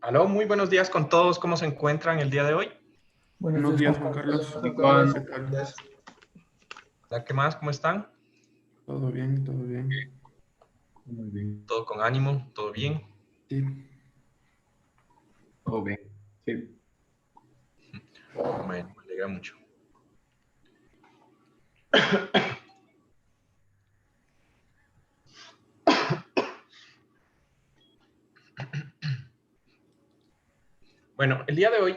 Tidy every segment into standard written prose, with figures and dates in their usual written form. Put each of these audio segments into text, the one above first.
Aló, muy buenos días con todos. ¿Cómo se encuentran el día de hoy? Buenos días, Juan Carlos. Juan, ¿Qué tal? ¿Qué más? ¿Cómo están? Todo bien, todo bien. muy bien. ¿Todo con ánimo? ¿Todo bien? Sí. Todo bien. Sí. Bueno, me alegra mucho. Bueno, el día de hoy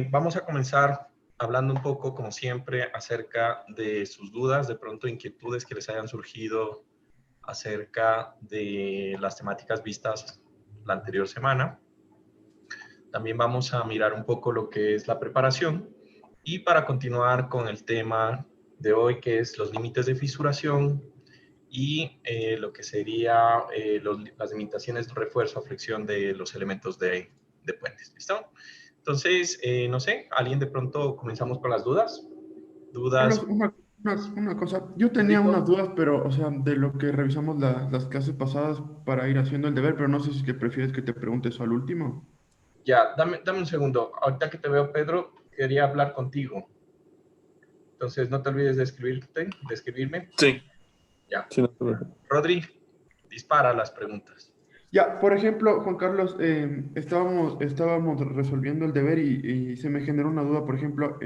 vamos a comenzar hablando un poco, como siempre, acerca de sus dudas, de pronto inquietudes que les hayan surgido acerca de las temáticas vistas la anterior semana. También vamos a mirar un poco lo que es la preparación y para continuar con el tema de hoy, que es los límites de fisuración y lo que sería las limitaciones de refuerzo o flexión de los elementos de puentes. ¿Listo? Entonces, no sé, ¿alguien de pronto comenzamos con las dudas? Carlos, ¿Dudas? una cosa. Yo tenía Digo, unas dudas, pero, o sea, de lo que revisamos las clases pasadas para ir haciendo el deber, pero no sé si te prefieres que te pregunte eso al último. ya, dame un segundo. Ahorita que te veo, Pedro, quería hablar contigo. Entonces, no te olvides de escribirme. Sí, Ya. sí, no te preocupes. Rodri, dispara las preguntas. Ya, por ejemplo, Juan Carlos, estábamos resolviendo el deber y se me generó una duda, por ejemplo,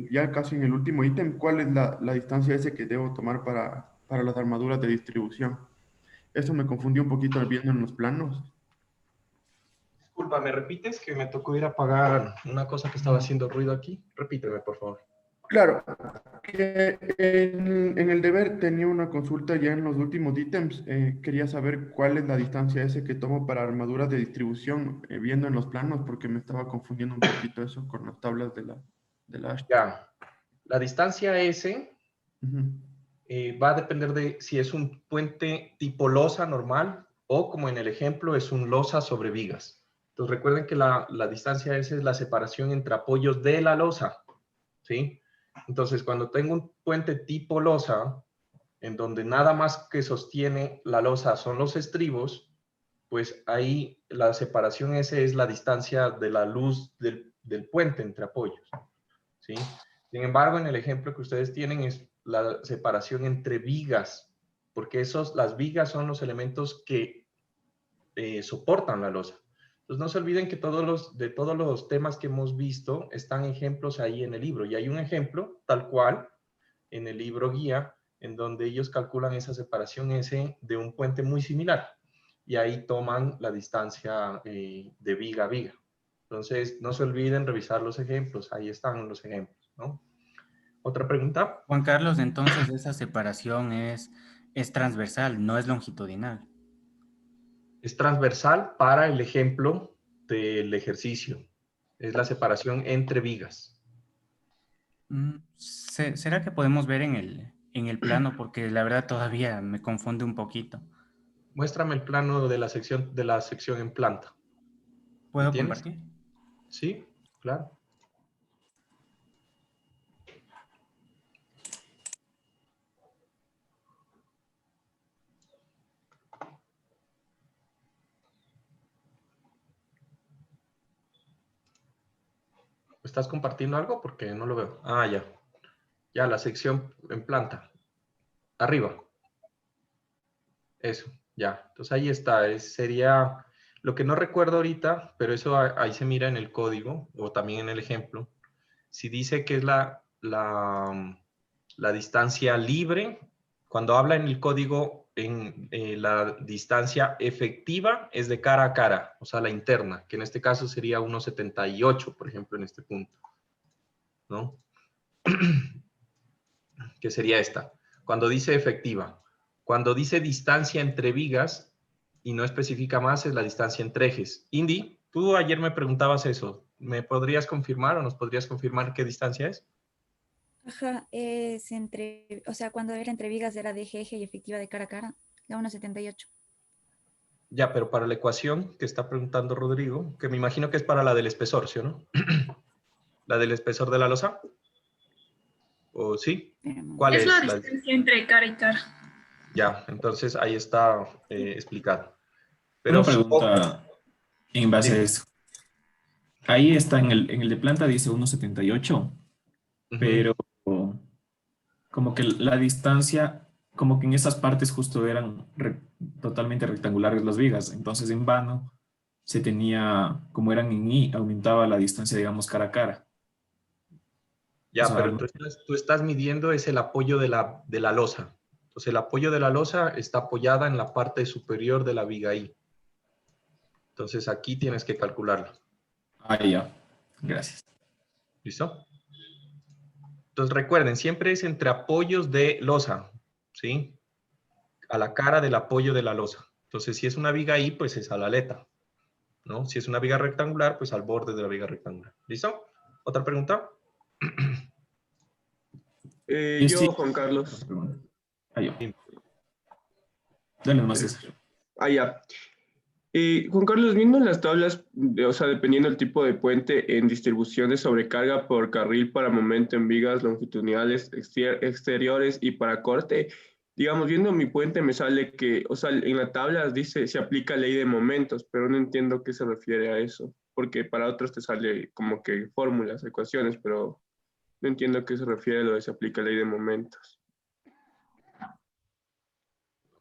ya casi en el último ítem, ¿cuál es la distancia ese que debo tomar para las armaduras de distribución? Eso me confundió un poquito viendo en los planos. Disculpa, ¿me repites que me tocó ir a apagar una cosa que estaba haciendo ruido aquí? Repíteme, por favor. Claro, que en el deber tenía una consulta ya en los últimos ítems. Quería saber cuál es la distancia ese que tomo para armaduras de distribución, viendo en los planos, porque me estaba confundiendo un poquito eso con las tablas de la Ashton. Ya, la distancia S Ujú. va a depender de si es un puente tipo losa normal o como en el ejemplo es un losa sobre vigas. Entonces recuerden que la distancia S es la separación entre apoyos de la losa, ¿sí? Entonces cuando tengo un puente tipo losa, en donde nada más que sostiene la losa son los estribos, pues ahí la separación S es la distancia de la luz del puente entre apoyos, ¿sí? Sin embargo, en el ejemplo que ustedes tienen es la separación entre vigas, porque las vigas son los elementos que soportan la losa. Entonces no se olviden que de todos los temas que hemos visto están ejemplos ahí en el libro. Y hay un ejemplo tal cual en el libro guía en donde ellos calculan esa separación S de un puente muy similar. Y ahí toman la distancia de viga a viga. Entonces no se olviden revisar los ejemplos. Ahí están los ejemplos, ¿no? ¿Otra pregunta? Juan Carlos, entonces esa separación es transversal, no es longitudinal. Es transversal para el ejemplo del ejercicio. Es la separación entre vigas. ¿Será que podemos ver en el plano? Porque la verdad todavía me confunde un poquito. Muéstrame el plano de la sección en planta. ¿Lo ¿Puedo tienes? compartir? Sí, claro. ¿Estás compartiendo algo? Porque no lo veo. Ah, ya. Ya, la sección en planta. Arriba. Eso, ya. Entonces ahí está. Sería lo que no recuerdo ahorita, pero eso ahí se mira en el código o también en el ejemplo. Si dice que es la distancia libre, cuando habla en el código, en la distancia efectiva es de cara a cara, o sea, la interna, que en este caso sería 1,78, por ejemplo, en este punto, ¿no? Que sería esta. Cuando dice efectiva. Cuando dice distancia entre vigas y no especifica más, es la distancia entre ejes. Indy, tú ayer me preguntabas eso. ¿Me podrías confirmar o nos podrías confirmar qué distancia es? Ajá, es entre, o sea, cuando era entre vigas era de eje y efectiva de cara a cara, la 1,78. Ya, pero para la ecuación que está preguntando Rodrigo, que me imagino que es para la del espesor, ¿sí o no? ¿La del espesor de la losa? ¿O sí? ¿Cuál Es la es? distancia entre cara y cara. Ya, entonces ahí está explicado. Pero Una supongo, pregunta. En base a Dime. eso. Ahí está, en el de planta dice 1,78, Ujú. pero como que la distancia, como que en esas partes justo eran totalmente rectangulares las vigas. Entonces en vano se tenía, como eran en I, aumentaba la distancia, digamos, cara a cara. O Ya, sea, pero tú estás midiendo es el apoyo de la losa. Entonces, el apoyo de la losa está apoyada en la parte superior de la viga I. Entonces, aquí tienes que calcularlo. ya. Gracias. ¿Listo? Entonces, recuerden, siempre es entre apoyos de losa, ¿sí? A la cara del apoyo de la losa. Entonces, si es una viga I, pues es a la aleta, ¿no? Si es una viga rectangular, pues al borde de la viga rectangular. ¿Listo? ¿Otra pregunta? Y sí, Yo, Juan Carlos. yo. Dale nomás Eh, eso. ya. Juan Carlos, viendo las tablas, o sea, dependiendo del tipo de puente en distribución de sobrecarga por carril para momento en vigas longitudinales exteriores y para corte, digamos, viendo mi puente me sale que, o sea, en la tabla dice se aplica ley de momentos, pero no entiendo qué se refiere a eso, porque para otros te sale como que fórmulas, ecuaciones, pero no entiendo a qué se refiere lo de se aplica ley de momentos.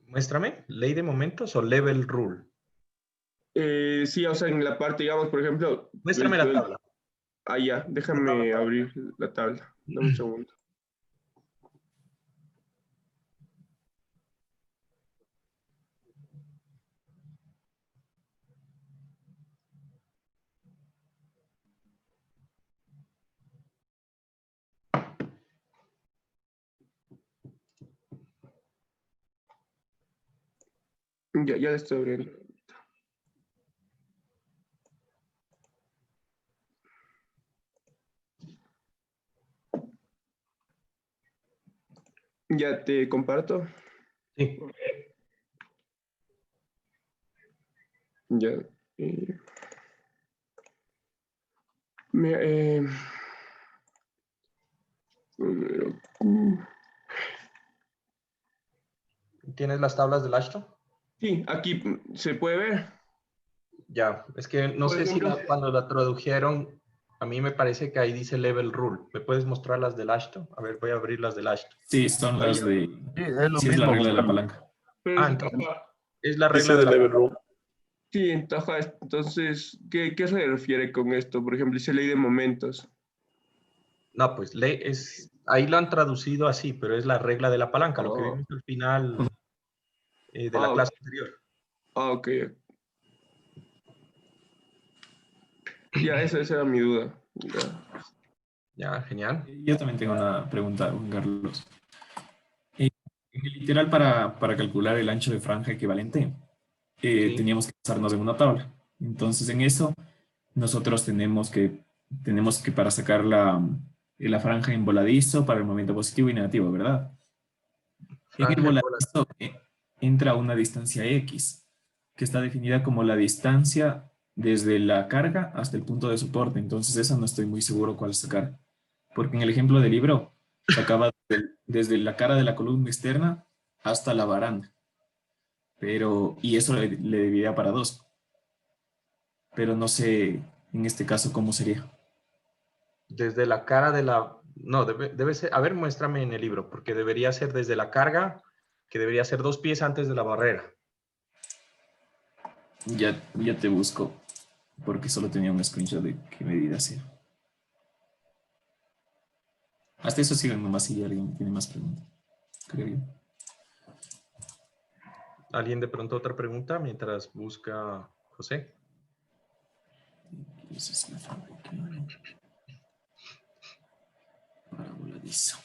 Muéstrame, ley de momentos o level rule. Sí, o sea, en la parte, digamos, por ejemplo, Muéstrame la tabla. Ya, déjame abrir la tabla. Dame un segundo. Ya la estoy abriendo. Ya te comparto. Sí. Ya. Me, ¿Tienes las tablas del Ashton? sí, aquí se puede ver. Ya, es que no Por sé si ejemplo, cuando la tradujeron, a mí me parece que ahí dice level rule. ¿Me puedes mostrar las del Ashton? A ver, voy a abrir las del Ashton. Sí, son Ahí las ya. de... Sí, es lo Sí, es la mismo. regla de la palanca. pero Ah, es, entonces ajá, es la Dice regla de de la level palanca. room. sí, ajá, entonces, ¿qué se refiere con esto? Por ejemplo, dice ley de momentos. No, pues ahí lo han traducido así, pero es la regla de la palanca, lo que Oh, vimos al final de la ah, clase anterior. ok. Ya, esa era mi duda. Ya. Ya, genial. Yo también tengo una pregunta, Juan Carlos. En el literal, para calcular el ancho de franja equivalente, Sí. teníamos que basarnos en una tabla. Entonces, en eso, nosotros tenemos que para sacar la franja en voladizo para el momento positivo y negativo, ¿verdad? En el Franja en bola. voladizo entra una distancia X, que está definida como la distancia desde la carga hasta el punto de soporte. Entonces, esa no estoy muy seguro cuál sacar. Porque en el ejemplo del libro, sacaba desde la cara de la columna externa hasta la baranda. Pero, y eso le dividía para dos. Pero no sé en este caso cómo sería. Desde la cara de la... No, debe ser... A ver, muéstrame en el libro, porque debería ser desde la carga, que debería ser 2 pies antes de la barrera. Ya te busco, porque solo tenía un screenshot de qué medida sea. Hasta eso sigan nomás si alguien tiene más preguntas, creo yo. ¿Alguien de pronto otra pregunta mientras busca José? Esa es la fábrica para voladizo.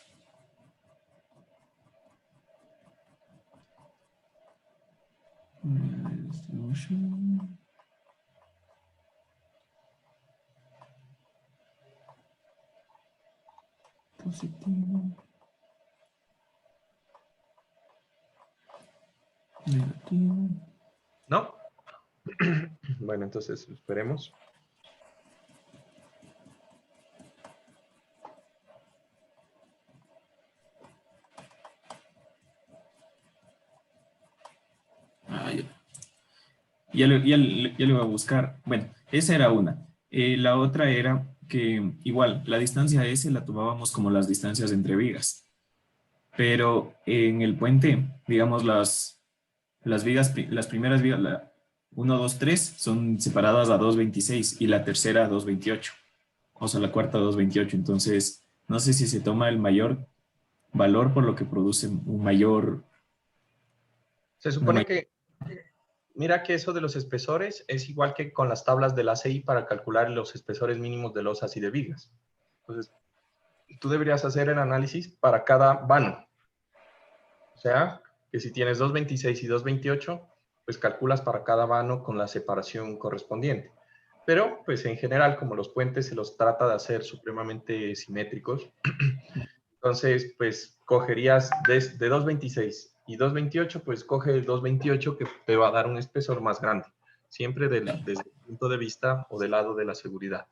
Positivo, negativo. ¿No? Bueno, entonces esperemos. Ah, ya. ya lo voy a buscar. Bueno, esa era una. La otra era que igual la distancia S la tomábamos como las distancias entre vigas. Pero en el puente, digamos, las vigas, las primeras vigas, la 1, 2, 3, son separadas a 2,26 y la tercera a 2,28. O sea, la cuarta a 2,28. Entonces, no sé si se toma el mayor valor por lo que produce un mayor... Se supone que, mira que eso de los espesores es igual que con las tablas de la ACI para calcular los espesores mínimos de losas y de vigas. Entonces, tú deberías hacer el análisis para cada vano. O sea, que si tienes 2,26 y 2,28, pues calculas para cada vano con la separación correspondiente. Pero, pues en general, como los puentes se los trata de hacer supremamente simétricos, entonces, pues cogerías de 2,26 y 2,28, pues coge el 2,28 que te va a dar un espesor más grande, siempre desde el punto de vista o del lado de la seguridad.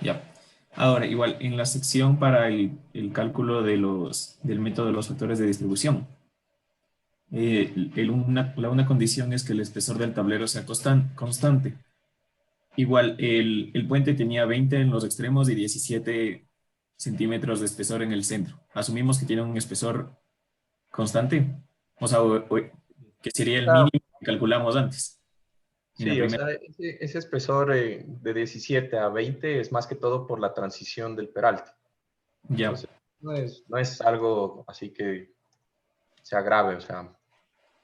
Ya. Ahora, igual, en la sección para el cálculo del método de los factores de distribución, una condición es que el espesor del tablero sea constante. Igual, el puente tenía 20 en los extremos y 17 centímetros de espesor en el centro. Asumimos que tiene un espesor constante, o sea, que sería el mínimo que calculamos antes. Sí, o sea, ese espesor de 17 a 20 es más que todo por la transición del peralte. Ya. Entonces, no es algo así que sea grave, o sea,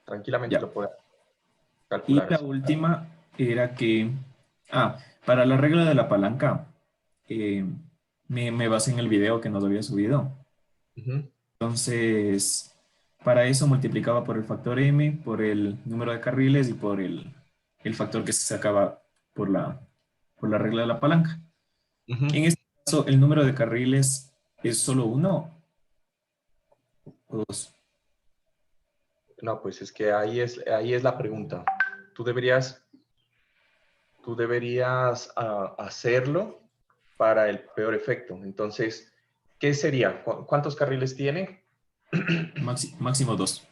tranquilamente Ya. lo puede Y calcular. la última era que, para la regla de la palanca, me basé en el video que nos había subido. Entonces, para eso multiplicaba por el factor m, por el número de carriles y por el factor que se sacaba por la regla de la palanca. En este caso, el número de carriles es solo 1 o 2. No, pues es que ahí es la pregunta. Tú deberías hacerlo para el peor efecto. Entonces, ¿qué sería? ¿Cuántos carriles tiene? Máximo 2.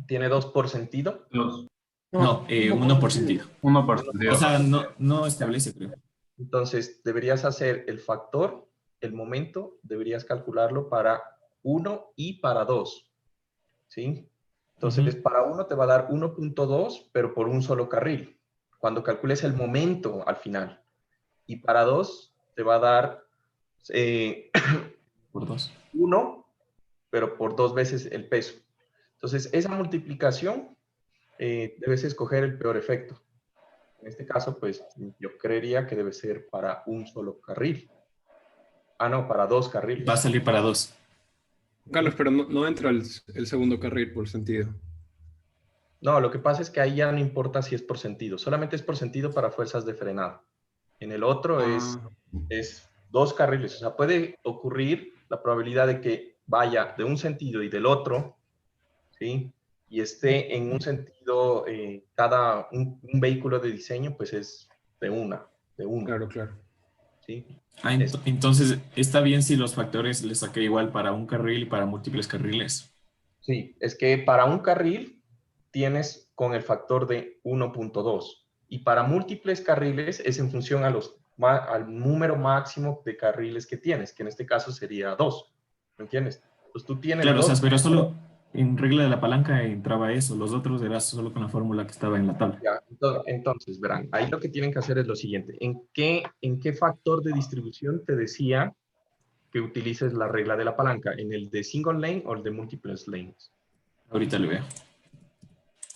¿Tiene 2 por sentido? 2. No, 1 por sentido. 1 por sentido. O sea, no establece, creo. Entonces, deberías hacer el factor, el momento, deberías calcularlo para 1 y para 2. ¿Sí? Entonces, para 1 te va a dar 1,2, pero por un solo carril, cuando calcules el momento al final. Y para 2 te va a dar por 2. 1, pero por 2 veces el peso. Entonces, esa multiplicación debes escoger el peor efecto. En este caso, pues yo creería que debe ser para un solo carril. No, para 2 carriles. Va a salir para 2. Carlos, pero no entra el segundo carril por sentido. No, lo que pasa es que ahí ya no importa si es por sentido. Solamente es por sentido para fuerzas de frenado. En el otro es 2 carriles. O sea, puede ocurrir la probabilidad de que vaya de un sentido y del otro, ¿sí? Y esté en un sentido, un vehículo de diseño, pues es de uno. Claro. ¿Sí? Entonces, ¿está bien si los factores les saqué igual para un carril y para múltiples carriles? Sí, es que para un carril tienes con el factor de 1,2 y para múltiples carriles es en función al número máximo de carriles que tienes, que en este caso sería 2. ¿Me entiendes? Pues tú tienes claro, 2. O sea, pero solo en regla de la palanca entraba eso, los otros era solo con la fórmula que estaba en la tabla. Ya, entonces, verán, ahí lo que tienen que hacer es lo siguiente. ¿En qué factor de distribución te decía que utilices la regla de la palanca? ¿En el de single lane o el de múltiples lanes? Ahorita le veo.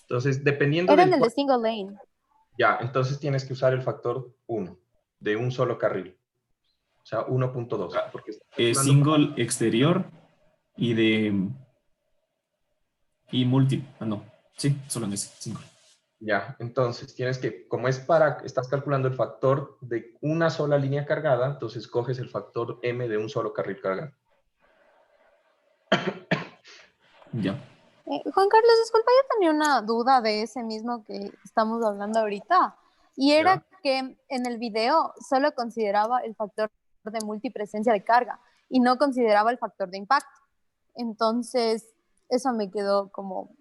Entonces, dependiendo Era en el de single lane. Ya, entonces tienes que usar el factor 1, de un solo carril. O sea, 1,2. Single exterior y múltiple. No. Sí, solo en ese, single. Ya, entonces tienes que, como estás calculando el factor de una sola línea cargada, entonces coges el factor m de un solo carril cargado. Ya. Juan Carlos, disculpa, yo tenía una duda de ese mismo que estamos hablando ahorita. Y era que en el video solo consideraba el factor de multipresencia de carga y no consideraba el factor de impacto. Entonces, eso me quedó como...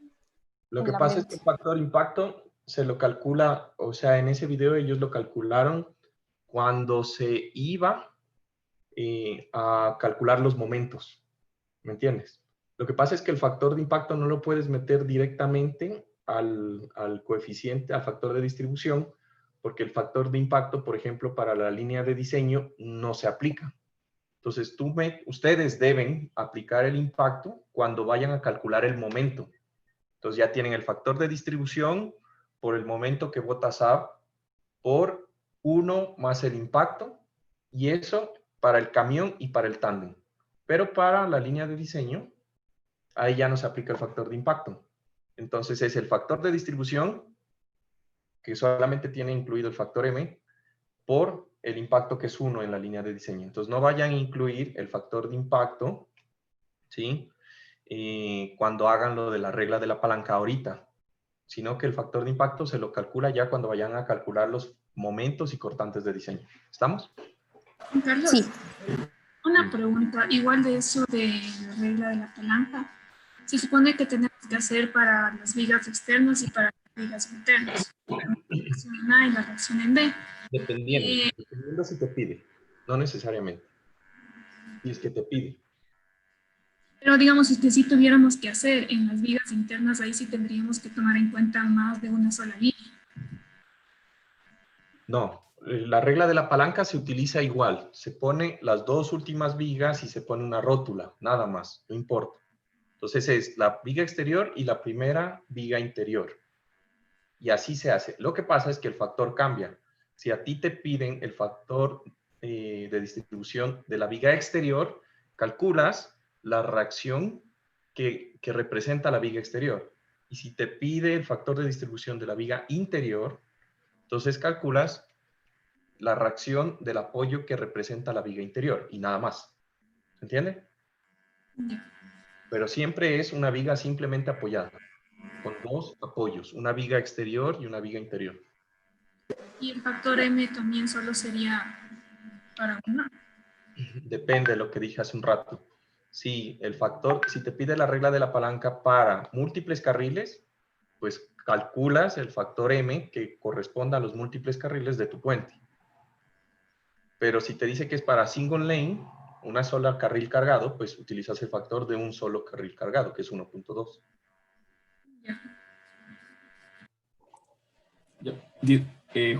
Lo que pasa es que el factor impacto se lo calcula, o sea, en ese video ellos lo calcularon cuando se iba a calcular los momentos, ¿me entiendes? Lo que pasa es que el factor de impacto no lo puedes meter directamente al coeficiente, al factor de distribución, porque el factor de impacto, por ejemplo, para la línea de diseño no se aplica. Entonces, ustedes deben aplicar el impacto cuando vayan a calcular el momento. Entonces, ya tienen el factor de distribución por el momento que vota SAP por 1 más el impacto, y eso para el camión y para el tándem. Pero para la línea de diseño, ahí ya no se aplica el factor de impacto. Entonces, es el factor de distribución, que solamente tiene incluido el factor M, por el impacto que es 1 en la línea de diseño. Entonces, no vayan a incluir el factor de impacto, ¿sí? Cuando hagan lo de la regla de la palanca ahorita, sino que el factor de impacto se lo calcula ya cuando vayan a calcular los momentos y cortantes de diseño. ¿Estamos? Juan Carlos, Sí. una pregunta, igual de eso de la regla de la palanca. Se supone que tenemos que hacer para las vigas externas y para las vigas internas. La reacción en A y la reacción en B. Dependiendo si te pide, no necesariamente. Y es que te pide. Pero digamos, si sí tuviéramos que hacer en las vigas internas, ahí sí tendríamos que tomar en cuenta más de una sola línea. No, la regla de la palanca se utiliza igual. Se pone las dos últimas vigas y se pone una rótula, nada más, no importa. Entonces es la viga exterior y la primera viga interior. Y así se hace. Lo que pasa es que el factor cambia. Si a ti te piden el factor de distribución de la viga exterior, calculas la reacción que representa la viga exterior. Y si te pide el factor de distribución de la viga interior, entonces calculas la reacción del apoyo que representa la viga interior y nada más. ¿Se entiende? Ya. Pero siempre es una viga simplemente apoyada, con dos apoyos, una viga exterior y una viga interior. Y el factor M también solo sería para una. Depende de lo que dije hace un rato. Si te pide la regla de la palanca para múltiples carriles, pues calculas el factor M que corresponda a los múltiples carriles de tu puente. Pero si te dice que es para single lane, una sola carril cargado, pues utilizas el factor de un solo carril cargado, que es 1.2.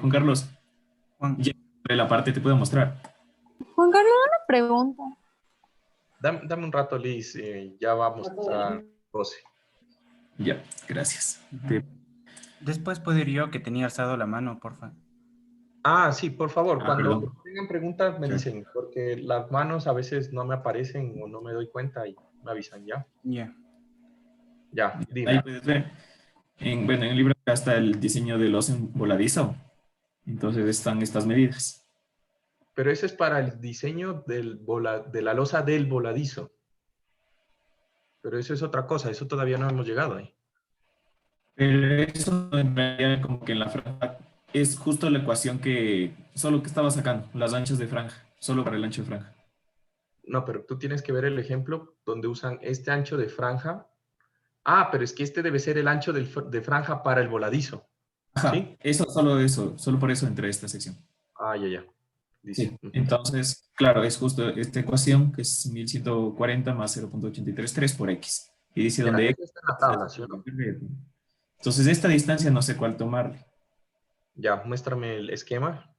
Juan Carlos, Juan, ya de la parte te puedo mostrar. Juan Carlos, una pregunta. Dame un rato, Liz, ya va a mostrar José. Ya, gracias. después puedo ir yo, que tenía alzado la mano, porfa. Ah, sí, por favor, cuando perdón. tengan preguntas me Sí. dicen, porque las manos a veces no me aparecen o no me doy cuenta y me avisan, ¿ya? Ya. Ya, Ahí dime. puedes ver. En el libro acá está el diseño del losa voladizo. Entonces están estas medidas. Pero ese es para el diseño de la losa del voladizo. Pero eso es otra cosa, eso todavía no hemos llegado ahí. Pero eso en realidad como que en la franja es justo la ecuación solo que estaba sacando, las anchas de franja, solo para el ancho de franja. No, pero tú tienes que ver el ejemplo donde usan este ancho de franja. Ah, pero es que este debe ser el ancho de franja para el voladizo. Ajá, ¿Sí? solo por eso entré a esta sección. Ah, ya. Dice. Sí, entonces, claro, es justo esta ecuación que es 1140 más 0.833 por X. Y dice Ya, donde eso está en la tabla, ¿sí o no? Entonces, esta distancia no sé cuál tomarle. Ya, muéstrame el esquema.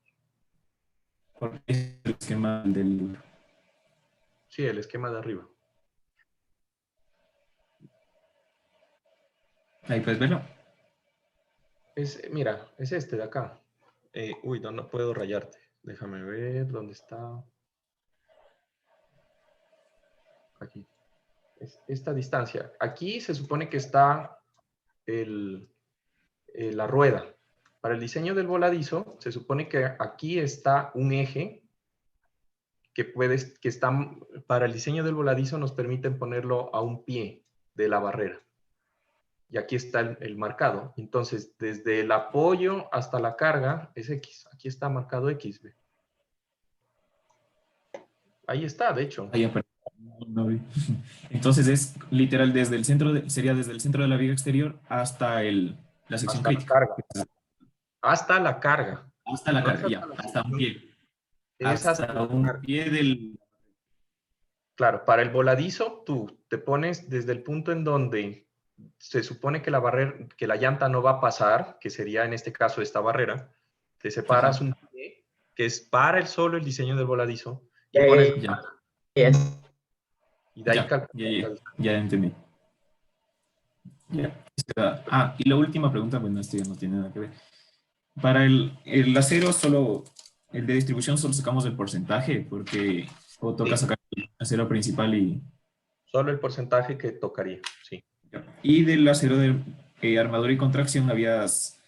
Porque es el esquema del libro. Sí, el esquema de arriba. Ahí puedes verlo. Mira, es este de acá. Uy, no puedo rayarte. Déjame ver dónde está. Aquí. Es esta distancia. Aquí se supone que está la rueda. Para el diseño del voladizo, se supone que aquí está un eje para el diseño del voladizo nos permiten ponerlo a un pie de la barrera. Y aquí está el marcado. Entonces, desde el apoyo hasta la carga es X. Aquí está marcado X. ¿Ve? Ahí está, de hecho. Ahí aparece. No vi. Entonces es literal sería desde el centro de la viga exterior hasta la La sección Hasta la crítica. carga. Hasta la carga. Hasta la No carga, es ya, hasta la hasta un sección, pie. es hasta Hasta la un carga. pie del... Claro, para el voladizo, tú te pones desde el punto en donde se supone que que la llanta no va a pasar, que sería en este caso esta barrera, te separas un pie, que es para el solo el diseño del voladizo, y pones Ya, y de ahí ya, calculas la ya, distancia. ya entendí. Ya. Ah, y la última pregunta, bueno, esto ya no tiene nada que ver. Para el acero solo, el de distribución solo sacamos el porcentaje, porque o toca Sí, sacar el acero principal y... solo el porcentaje que tocaría, sí. Y del acero de armadura y contracción habías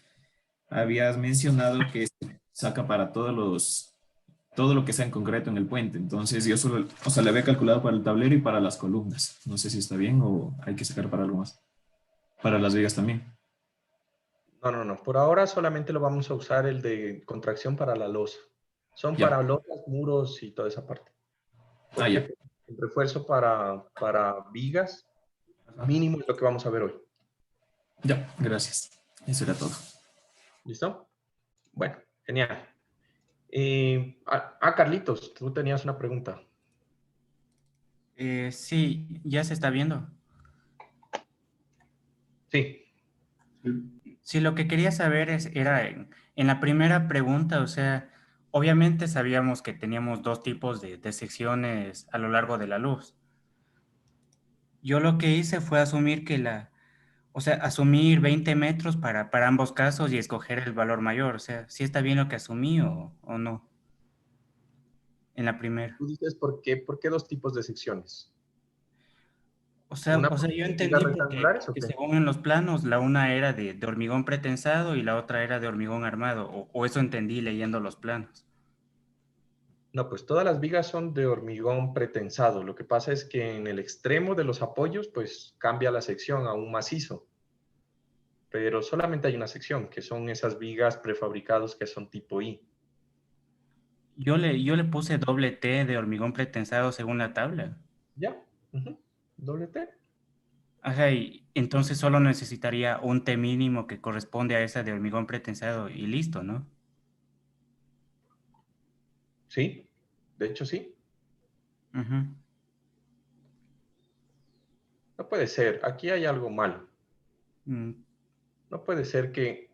mencionado que se saca para todo lo que sea en concreto en el puente. Entonces yo solo, o sea, le había calculado para el tablero y para las columnas. No sé si está bien o hay que sacar para algo más. Para las vigas también. No. Por ahora solamente lo vamos a usar el de contracción para la losa. Son Ya. para losas, muros y toda esa parte. Ah, ya. El refuerzo para vigas, mínimo es lo que vamos a ver hoy. Ya, gracias. Eso era todo. ¿Listo? Bueno, genial. Carlitos, tú tenías una pregunta. Sí, ya se está viendo. Sí. Sí, lo que quería saber era en la primera pregunta, o sea, obviamente sabíamos que teníamos dos tipos de secciones a lo largo de la luz. Yo lo que hice fue asumir o sea, asumir 20 metros para ambos casos y escoger el valor mayor. O sea, ¿sí está bien lo que asumí o no? En la primera. Tú dices, por qué dos tipos de secciones? O sea, ¿Una yo vigas entendí rectangulares o porque qué? según en los planos, la una era de hormigón pretensado y la otra era de hormigón armado, o eso entendí leyendo los planos. No, pues todas las vigas son de hormigón pretensado. Lo que pasa es que en el extremo de los apoyos, pues cambia la sección a un macizo. Pero solamente hay una sección, que son esas vigas prefabricados que son tipo I. Yo le puse doble T de hormigón pretensado según la tabla. ¿Ya? Doble T. Ajá, y entonces solo necesitaría un T mínimo que corresponde a esa de hormigón pretensado y listo, ¿no? Sí, de hecho sí. Ujú. No puede ser, aquí hay algo mal. Mm, No puede ser que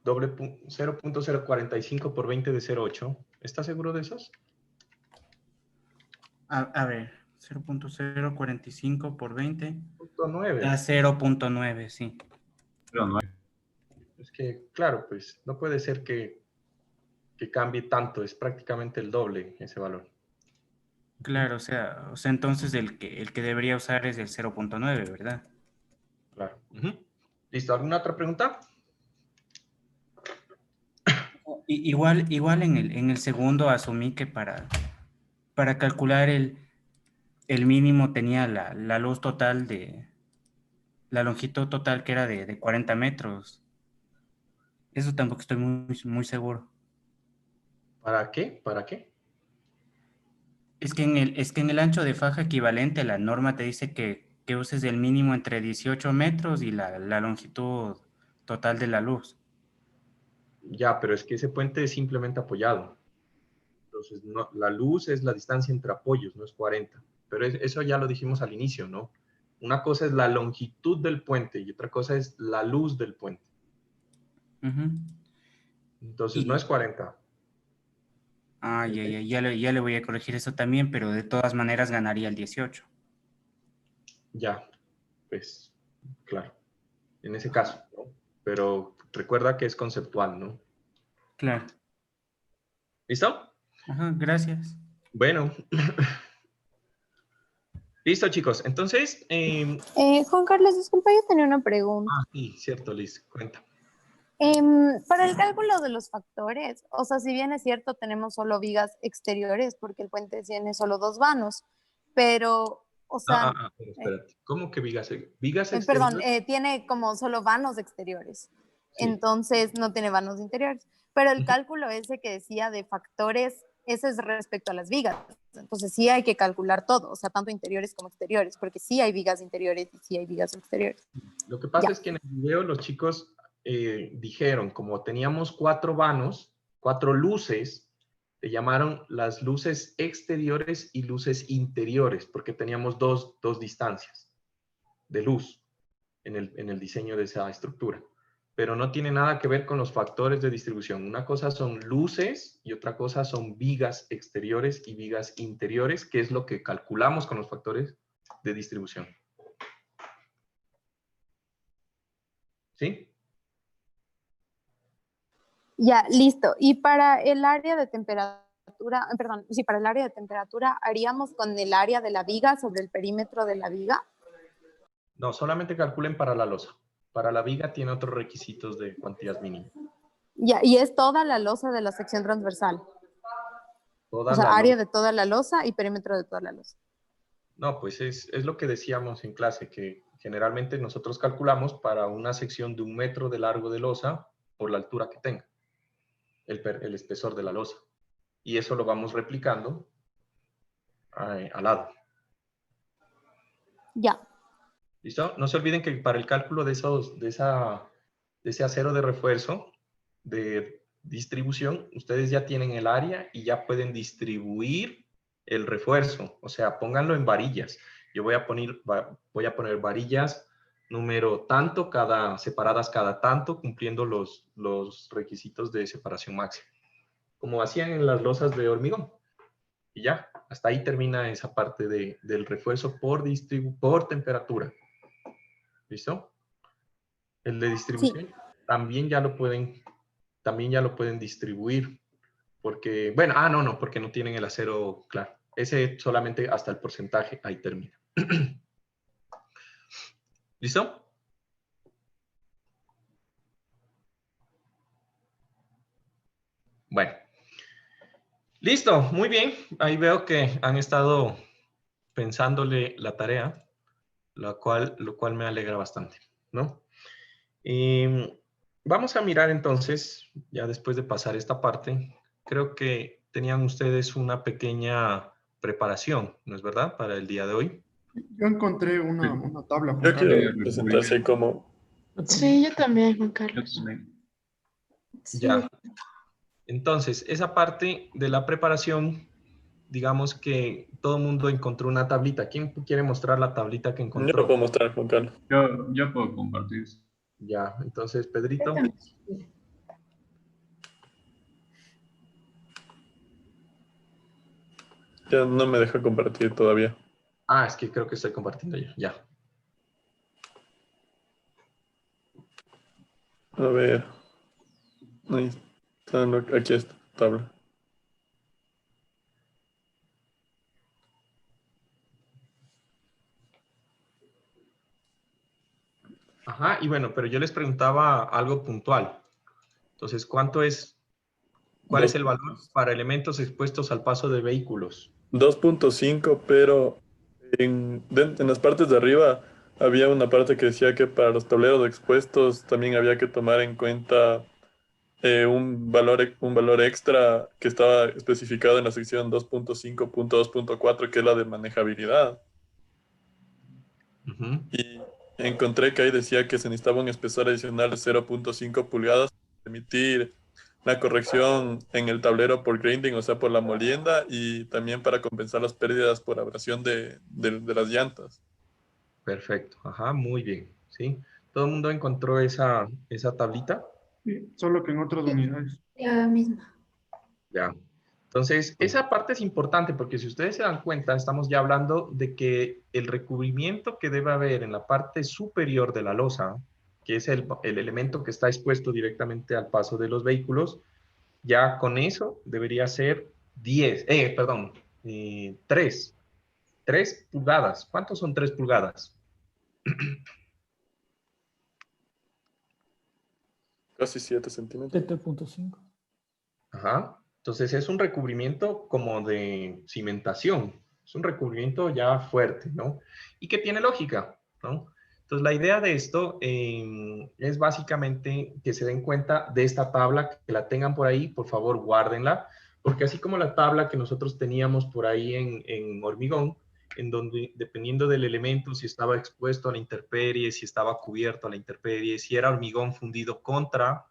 0.045 por 20 de 0.8. ¿Estás seguro de esos? A ver, 0.045 por 20 0.9. da 0.9, sí. Es que, claro, pues no puede ser que cambie tanto, es prácticamente el doble ese valor. Claro, o sea, entonces el que debería usar es el 0.9, ¿verdad? Claro. ¿Listo? ¿Alguna otra pregunta? Igual en el segundo asumí que para calcular el mínimo tenía la luz total la longitud total que era de 40 metros. Eso tampoco estoy muy seguro. ¿Para qué? ¿Para qué? Es que en el ancho de faja equivalente, la norma te dice que uses el mínimo entre 18 metros y la longitud total de la luz. Ya, pero es que ese puente es simplemente apoyado. Entonces, la luz es la distancia entre apoyos, no es 40. Pero eso ya lo dijimos al inicio, ¿no? Una cosa es la longitud del puente y otra cosa es la luz del puente. Ujú. Entonces, no es 40. Ya le voy a corregir eso también, pero de todas maneras ganaría el 18. Ya, pues, claro. En ese caso, ¿no? Pero recuerda que es conceptual, ¿no? Claro. ¿Listo? Ajá, gracias. Bueno. Listo, chicos. Entonces, Juan Carlos, disculpa, yo tenía una pregunta. sí, cierto, Liz, cuenta. Para el cálculo de los factores, o sea, si bien es cierto, tenemos solo vigas exteriores porque el puente tiene solo dos vanos, pero, o sea, Pero espérate. ¿Cómo que vigas? ¿Vigas perdón, exteriores? tiene como solo vanos exteriores, Sí. entonces no tiene vanos interiores, pero el cálculo ese que decía de factores, ese es respecto a las vigas, entonces sí hay que calcular todo, o sea, tanto interiores como exteriores, porque sí hay vigas interiores y sí hay vigas exteriores. Lo que pasa es que en el video los chicos dijeron, como teníamos 4 vanos, 4 luces, le llamaron las luces exteriores y luces interiores, porque teníamos dos distancias de luz en el diseño de esa estructura. Pero no tiene nada que ver con los factores de distribución. Una cosa son luces y otra cosa son vigas exteriores y vigas interiores, que es lo que calculamos con los factores de distribución. ¿Sí? Ya, listo. Y para el área de temperatura, perdón, sí, para el área de temperatura, ¿haríamos con el área de la viga sobre el perímetro de la viga? No, solamente calculen para la losa. Para la viga tiene otros requisitos de cuantías mínimas. Ya, y es toda la losa de la sección transversal. Toda O sea, la área losa. de toda la losa y perímetro de toda la losa. No, pues es lo que decíamos en clase, que generalmente nosotros calculamos para una sección de 1 metro de largo de losa por la altura que tenga, el espesor de la losa. Y eso lo vamos replicando al lado. Ya. ¿Listo? No se olviden que para el cálculo de ese acero de refuerzo de distribución, ustedes ya tienen el área y ya pueden distribuir el refuerzo. O sea, pónganlo en varillas. Yo voy a poner varillas número tanto, separadas cada tanto, cumpliendo los requisitos de separación máxima. Como hacían en las losas de hormigón. Y ya, hasta ahí termina esa parte del refuerzo por temperatura. ¿Listo? El de distribución Sí. también ya lo pueden distribuir. Porque, bueno, no, porque no tienen el acero claro. Ese solamente hasta el porcentaje, ahí termina. ¿Listo? Bueno. Listo, muy bien. Ahí veo que han estado pensándole la tarea, lo cual me alegra bastante, ¿no? Vamos a mirar entonces, ya después de pasar esta parte, creo que tenían ustedes una pequeña preparación, ¿no es verdad? Para el día de hoy. Yo encontré una tabla, Juan Yo Carlos. quiero presentar así como... Sí, yo también, Juan Yo Carlos. también. Sí. Ya. Entonces, esa parte de la preparación, digamos que todo el mundo encontró una tablita. ¿Quién quiere mostrar la tablita que Yo encontró? lo puedo mostrar, Juan Carlos. Yo puedo compartir. Ya, entonces, Pedrito. Ya no me deja compartir todavía. Ah, es que creo que estoy compartiendo yo. Ya. A ver. Ahí está, aquí está la tabla. Ajá, y bueno, pero yo les preguntaba algo puntual. Entonces, ¿cuál es el valor para elementos expuestos al paso de vehículos? 2.5, pero en las partes de arriba había una parte que decía que para los tableros expuestos también había que tomar en cuenta un valor extra que estaba especificado en la sección 2.5.2.4, que es la de manejabilidad. Ujú. Y encontré que ahí decía que se necesitaba un espesor adicional de 0.5 pulgadas para permitir la corrección en el tablero por grinding, o sea, por la molienda, y también para compensar las pérdidas por abrasión de las llantas. Perfecto. Ajá, muy bien. ¿Sí? ¿Todo el mundo encontró esa tablita? Sí, solo que en otras unidades. La misma. Ya. Entonces, esa parte es importante porque si ustedes se dan cuenta, estamos ya hablando de que el recubrimiento que debe haber en la parte superior de la losa, que es el elemento que está expuesto directamente al paso de los vehículos, ya con eso debería ser 3 pulgadas. ¿Cuántos son 3 pulgadas? Casi 7 centímetros. 7.5. Ajá. Entonces es un recubrimiento como de cimentación. Es un recubrimiento ya fuerte, ¿no? Y que tiene lógica, ¿no? Entonces la idea de esto es básicamente que se den cuenta de esta tabla, que la tengan por ahí, por favor guárdenla, porque así como la tabla que nosotros teníamos por ahí en hormigón, en donde, dependiendo del elemento, si estaba expuesto a la intemperie, si estaba cubierto a la intemperie, si era hormigón fundido contra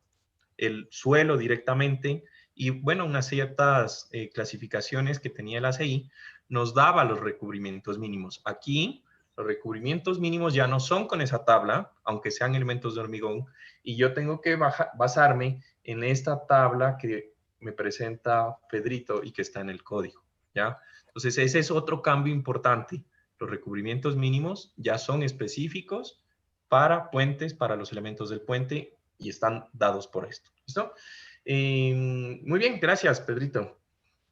el suelo directamente, y bueno, unas ciertas clasificaciones que tenía el ACI, nos daba los recubrimientos mínimos. Aquí, los recubrimientos mínimos ya no son con esa tabla, aunque sean elementos de hormigón, y yo tengo que basarme en esta tabla que me presenta Pedrito y que está en el código, ¿ya? Entonces, ese es otro cambio importante. Los recubrimientos mínimos ya son específicos para puentes, para los elementos del puente, y están dados por esto. ¿Listo? Muy bien, gracias, Pedrito.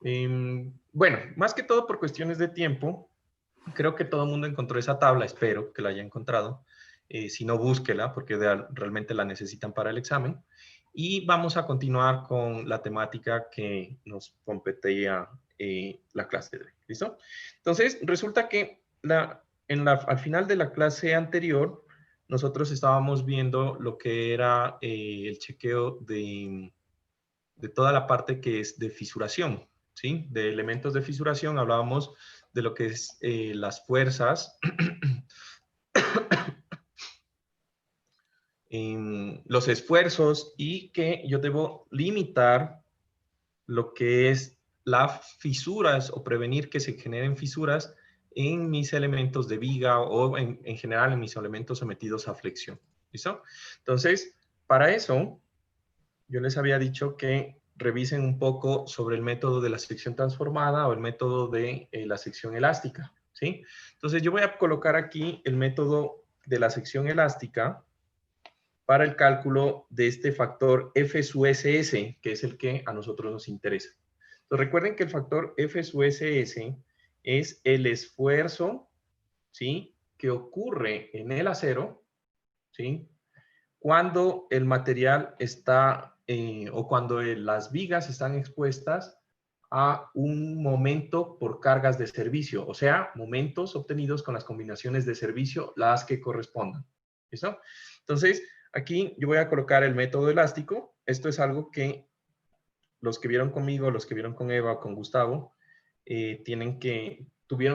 Bueno, más que todo por cuestiones de tiempo, creo que todo el mundo encontró esa tabla, espero que la haya encontrado. Si no, búsquela, porque realmente la necesitan para el examen. Y vamos a continuar con la temática que nos competía la clase de hoy. ¿Listo? Entonces, resulta que al final de la clase anterior, nosotros estábamos viendo lo que era el chequeo de toda la parte que es de fisuración, ¿sí? De elementos de fisuración, hablábamos de lo que es las fuerzas, los esfuerzos, y que yo debo limitar lo que es las fisuras o prevenir que se generen fisuras en mis elementos de viga o en general en mis elementos sometidos a flexión. ¿Listo? Entonces, para eso, yo les había dicho que revisen un poco sobre el método de la sección transformada o el método de la sección elástica, ¿sí? Entonces, yo voy a colocar aquí el método de la sección elástica para el cálculo de este factor F sub SS, que es el que a nosotros nos interesa. Entonces, recuerden que el factor F sub SS es el esfuerzo, ¿sí?, que ocurre en el acero, ¿sí?, cuando el material está, o cuando las vigas están expuestas a un momento por cargas de servicio, o sea, momentos obtenidos con las combinaciones de servicio, las que correspondan. ¿Listo? Entonces, aquí yo voy a colocar el método elástico. Esto es algo que los que vieron conmigo, los que vieron con Eva, con Gustavo, tuvieron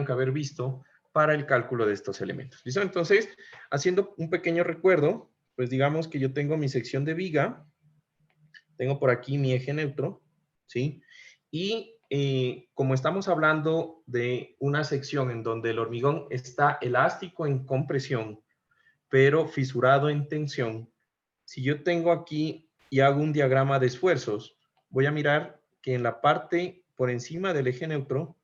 que haber visto para el cálculo de estos elementos. ¿Listo? Entonces, haciendo un pequeño recuerdo, pues digamos que yo tengo mi sección de viga, tengo por aquí mi eje neutro, ¿sí? Y como estamos hablando de una sección en donde el hormigón está elástico en compresión, pero fisurado en tensión, si yo tengo aquí y hago un diagrama de esfuerzos, voy a mirar que en la parte por encima del eje neutro,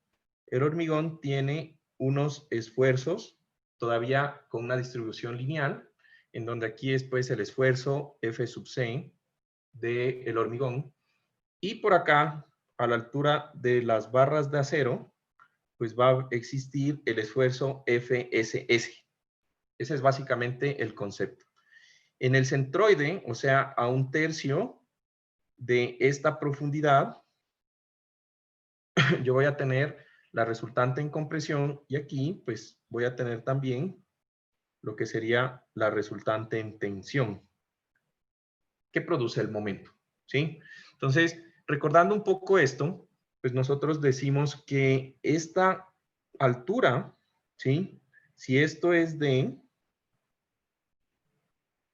el hormigón tiene unos esfuerzos todavía con una distribución lineal, en donde aquí es pues el esfuerzo F sub C del hormigón, y por acá, a la altura de las barras de acero, pues va a existir el esfuerzo FSS. Ese es básicamente el concepto. En el centroide, o sea, a un tercio de esta profundidad, yo voy a tener la resultante en compresión, y aquí pues voy a tener también lo que sería la resultante en tensión, que produce el momento, ¿sí? Entonces, recordando un poco esto, pues nosotros decimos que esta altura, ¿sí?, si esto es D,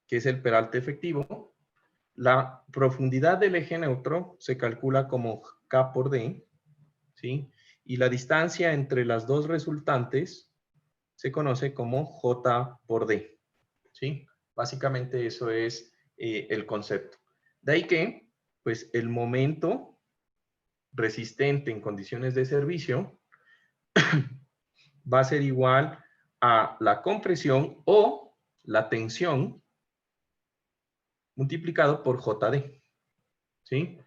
que es el peralte efectivo, la profundidad del eje neutro se calcula como K por D, ¿sí? Y la distancia entre las dos resultantes se conoce como J por D, ¿sí? Básicamente eso es el concepto. De ahí que, pues, el momento resistente en condiciones de servicio va a ser igual a la compresión o la tensión multiplicado por JD, ¿sí?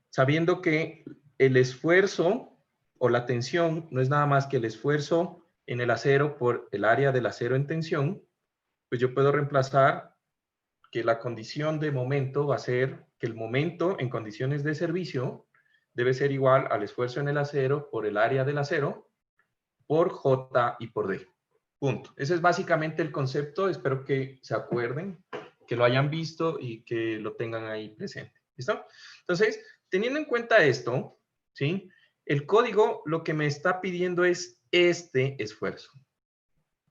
Sabiendo que el esfuerzo o la tensión no es nada más que el esfuerzo en el acero por el área del acero en tensión, pues yo puedo reemplazar que la condición de momento va a ser que el momento en condiciones de servicio debe ser igual al esfuerzo en el acero por el área del acero por J y por D. Punto. Ese es básicamente el concepto. Espero que se acuerden, que lo hayan visto y que lo tengan ahí presente. ¿Listo? Entonces, teniendo en cuenta esto, ¿sí?, el código lo que me está pidiendo es este esfuerzo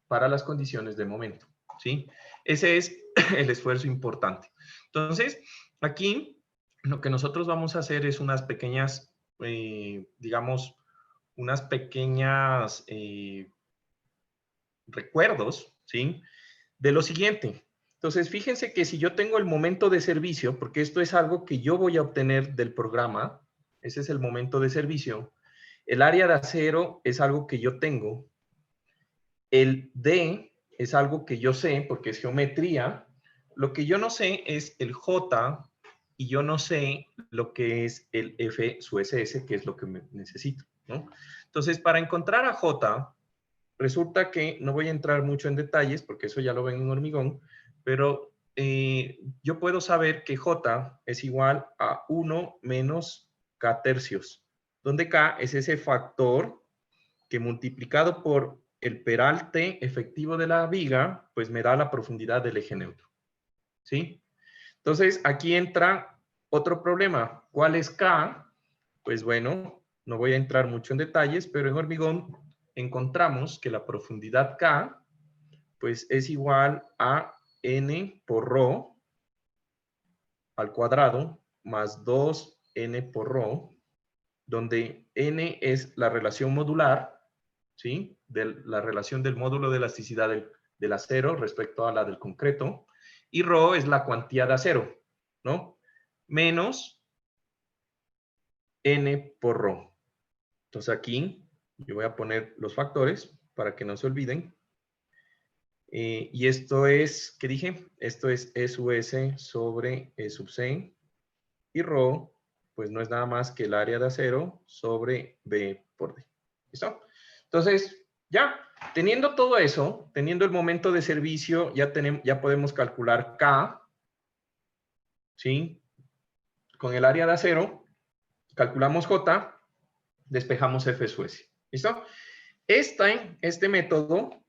para las condiciones de momento, ¿sí? Ese es el esfuerzo importante. Entonces, aquí lo que nosotros vamos a hacer es unas pequeñas, digamos, unas pequeñas recuerdos, ¿sí? De lo siguiente. Entonces, fíjense que si yo tengo el momento de servicio, porque esto es algo que yo voy a obtener del programa, ese es el momento de servicio, el área de acero es algo que yo tengo, el D es algo que yo sé porque es geometría, lo que yo no sé es el J y yo no sé lo que es el F su SS, que es lo que necesito, ¿no? Entonces, para encontrar a J, resulta que no voy a entrar mucho en detalles porque eso ya lo ven en hormigón, pero yo puedo saber que J es igual a 1 menos K tercios, donde K es ese factor que multiplicado por el peralte efectivo de la viga, pues me da la profundidad del eje neutro, ¿sí? Entonces, aquí entra otro problema. ¿Cuál es K? Pues bueno, no voy a entrar mucho en detalles, pero en hormigón encontramos que la profundidad K pues es igual a N por ρ al cuadrado más 2N por ρ, donde N es la relación modular, ¿sí? La relación del módulo de elasticidad del acero respecto a la del concreto, y ρ es la cuantía de acero, ¿no? Menos N por ρ. Entonces aquí yo voy a poner los factores para que no se olviden. Y esto es, ¿qué dije? Esto es E sub S sobre E sub C. Y ρ, pues no es nada más que el área de acero sobre B por D. ¿Listo? Entonces, ya, teniendo todo eso, teniendo el momento de servicio, ya podemos calcular K, ¿sí? Con el área de acero, calculamos J, despejamos F sub S. ¿Listo? Este método,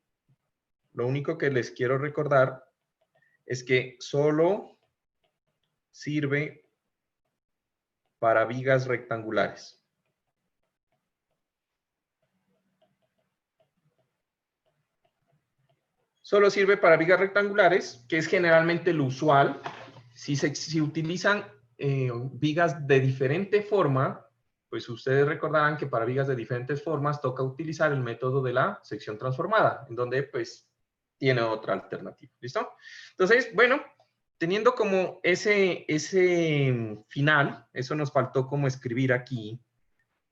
lo único que les quiero recordar es que solo sirve para vigas rectangulares. Solo sirve para vigas rectangulares, que es generalmente lo usual. Si utilizan vigas de diferente forma, pues ustedes recordarán que para vigas de diferentes formas toca utilizar el método de la sección transformada, en donde pues tiene otra alternativa. ¿Listo? Entonces, bueno, teniendo como ese final, eso nos faltó como escribir aquí.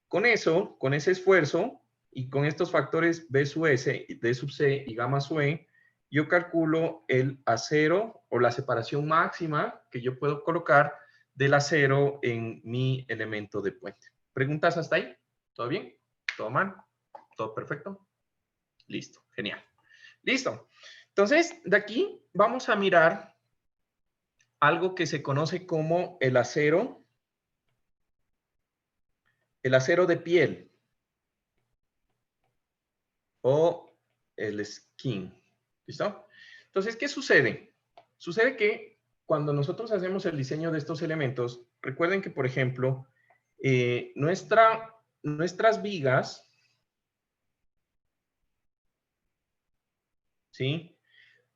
Con eso, con ese esfuerzo y con estos factores B sub S, D sub C y gamma sub E, yo calculo el acero o la separación máxima que yo puedo colocar del acero en mi elemento de puente. ¿Preguntas hasta ahí? ¿Todo bien? ¿Todo mal? ¿Todo perfecto? Listo, genial. Listo. Entonces, de aquí vamos a mirar algo que se conoce como el acero de piel o el skin. ¿Listo? Entonces, ¿qué sucede? Sucede que cuando nosotros hacemos el diseño de estos elementos, recuerden que, por ejemplo, nuestras vigas, ¿sí?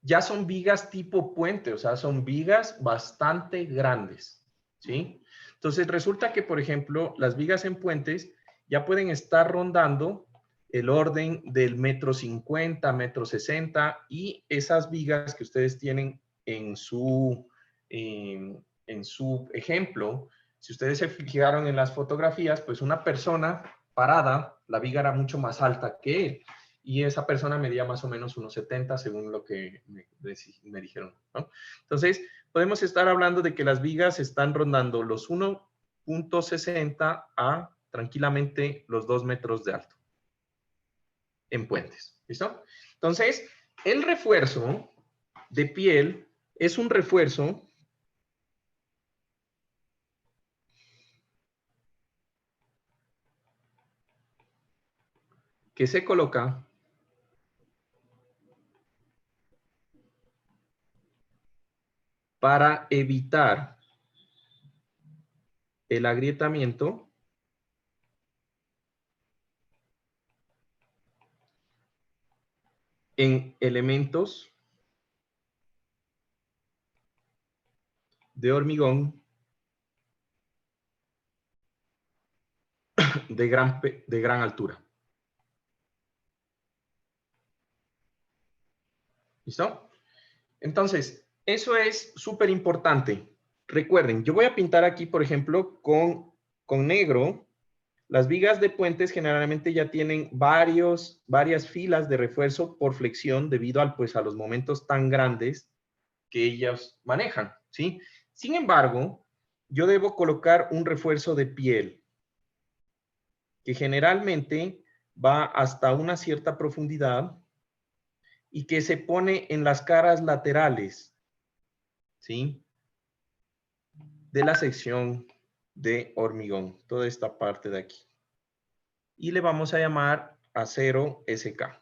Ya son vigas tipo puente, o sea, son vigas bastante grandes, ¿sí? Entonces, resulta que, por ejemplo, las vigas en puentes ya pueden estar rondando el orden del 1,50 m, 1,60 m, y esas vigas que ustedes tienen en su ejemplo, si ustedes se fijaron en las fotografías, pues una persona parada, la viga era mucho más alta que él, y esa persona medía más o menos unos 70 según lo que me dijeron, ¿no? Entonces, podemos estar hablando de que las vigas están rondando los 1,60 a tranquilamente los 2 metros de alto en puentes, ¿listo? Entonces, el refuerzo de piel es un refuerzo que se coloca para evitar el agrietamiento en elementos de hormigón de gran altura. ¿Listo? Entonces, eso es súper importante. Recuerden, yo voy a pintar aquí, por ejemplo, con negro. Las vigas de puentes generalmente ya tienen varias filas de refuerzo por flexión debido a los momentos tan grandes que ellas manejan, ¿sí? Sin embargo, yo debo colocar un refuerzo de piel que generalmente va hasta una cierta profundidad y que se pone en las caras laterales, ¿sí? De la sección de hormigón, toda esta parte de aquí. Y le vamos a llamar acero SK.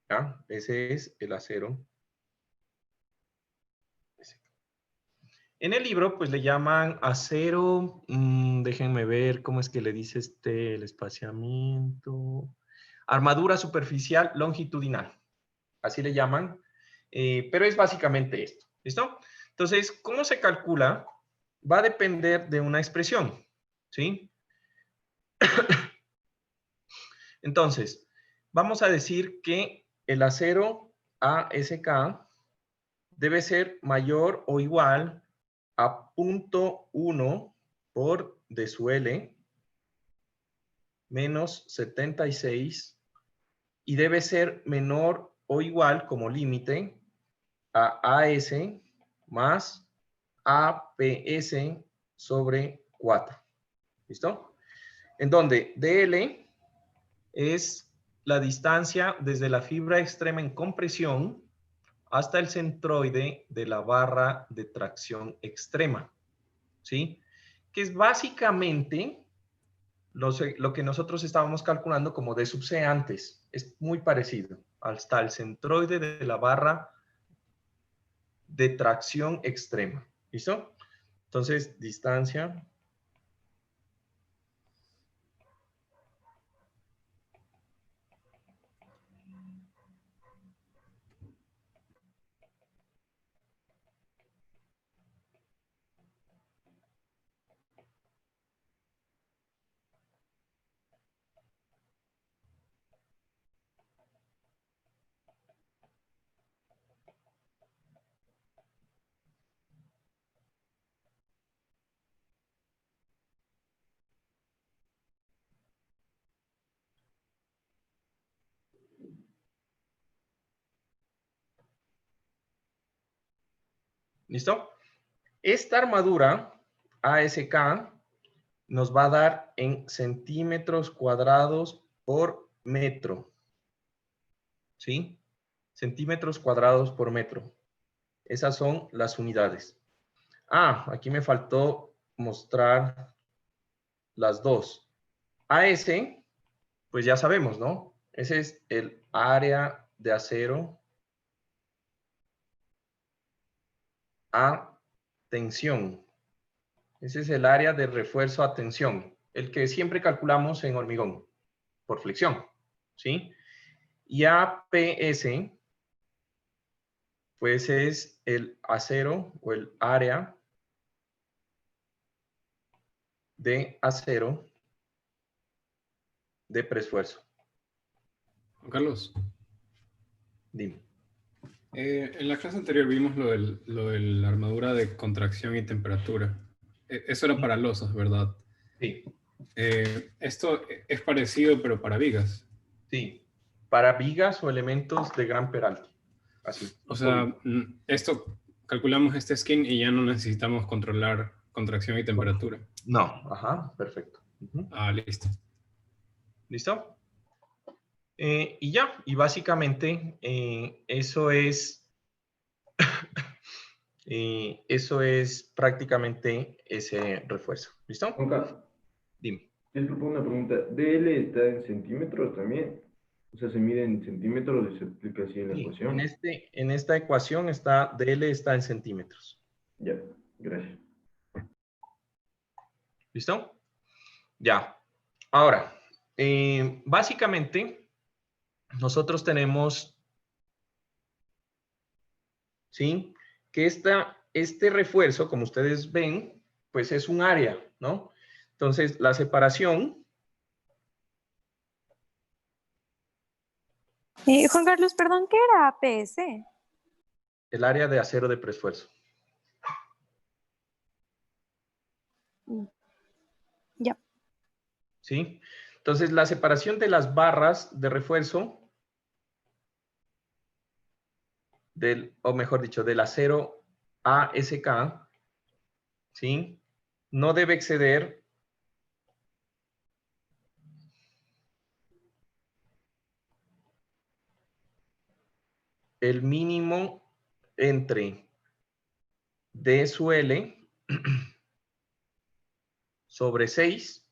¿Ya? Ese es el acero SK. En el libro, pues le llaman acero, déjenme ver cómo es que le dice el espaciamiento. Armadura superficial longitudinal. Así le llaman. Pero es básicamente esto. ¿Listo? Entonces, ¿cómo se calcula? Va a depender de una expresión. ¿Sí? Entonces, vamos a decir que el acero ASK debe ser mayor o igual a 0.1 por de su L menos 76 y debe ser menor o igual como límite a AS más APS sobre 4. ¿Listo? En donde DL es la distancia desde la fibra extrema en compresión hasta el centroide de la barra de tracción extrema, ¿sí? Que es básicamente lo que nosotros estábamos calculando como D sub C antes. Es muy parecido. Hasta el centroide de la barra de tracción extrema. ¿Listo? Entonces, distancia. ¿Listo? Esta armadura ASK nos va a dar en centímetros cuadrados por metro. ¿Sí? Centímetros cuadrados por metro. Esas son las unidades. Ah, aquí me faltó mostrar las dos. AS, pues ya sabemos, ¿no? Ese es el área de acero a tensión. Ese es el área de refuerzo a tensión, el que siempre calculamos en hormigón, por flexión, ¿sí? Y APS, pues es el acero o el área de acero de preesfuerzo. Juan Carlos, Dime. en la clase anterior vimos lo de la armadura de contracción y temperatura. Eso era para losas, ¿verdad? Sí. Esto es parecido, pero para vigas. Sí, para vigas o elementos de gran peralta. Así. O sea, esto calculamos este skin y ya no necesitamos controlar contracción y temperatura. No, ajá, perfecto. Ah, listo. ¿Listo? Y ya, y básicamente eso es prácticamente ese refuerzo. ¿Listo? Juanca, Dime. disculpa una pregunta. ¿DL está en centímetros también? O sea, se mide en centímetros y se aplica así en la Sí, ecuación. en esta ecuación DL está en centímetros. Ya, gracias. ¿Listo? Ya. Ahora, básicamente, nosotros tenemos ¿sí? Que este refuerzo, como ustedes ven, pues es un área, ¿no? Entonces, la separación... Juan Carlos, perdón, ¿qué era APS? El área de acero de preesfuerzo. Ya. ¿Sí? Entonces, la separación de las barras de refuerzo, o mejor dicho, del acero ASK, ¿sí? No debe exceder el mínimo entre D sub L sobre 6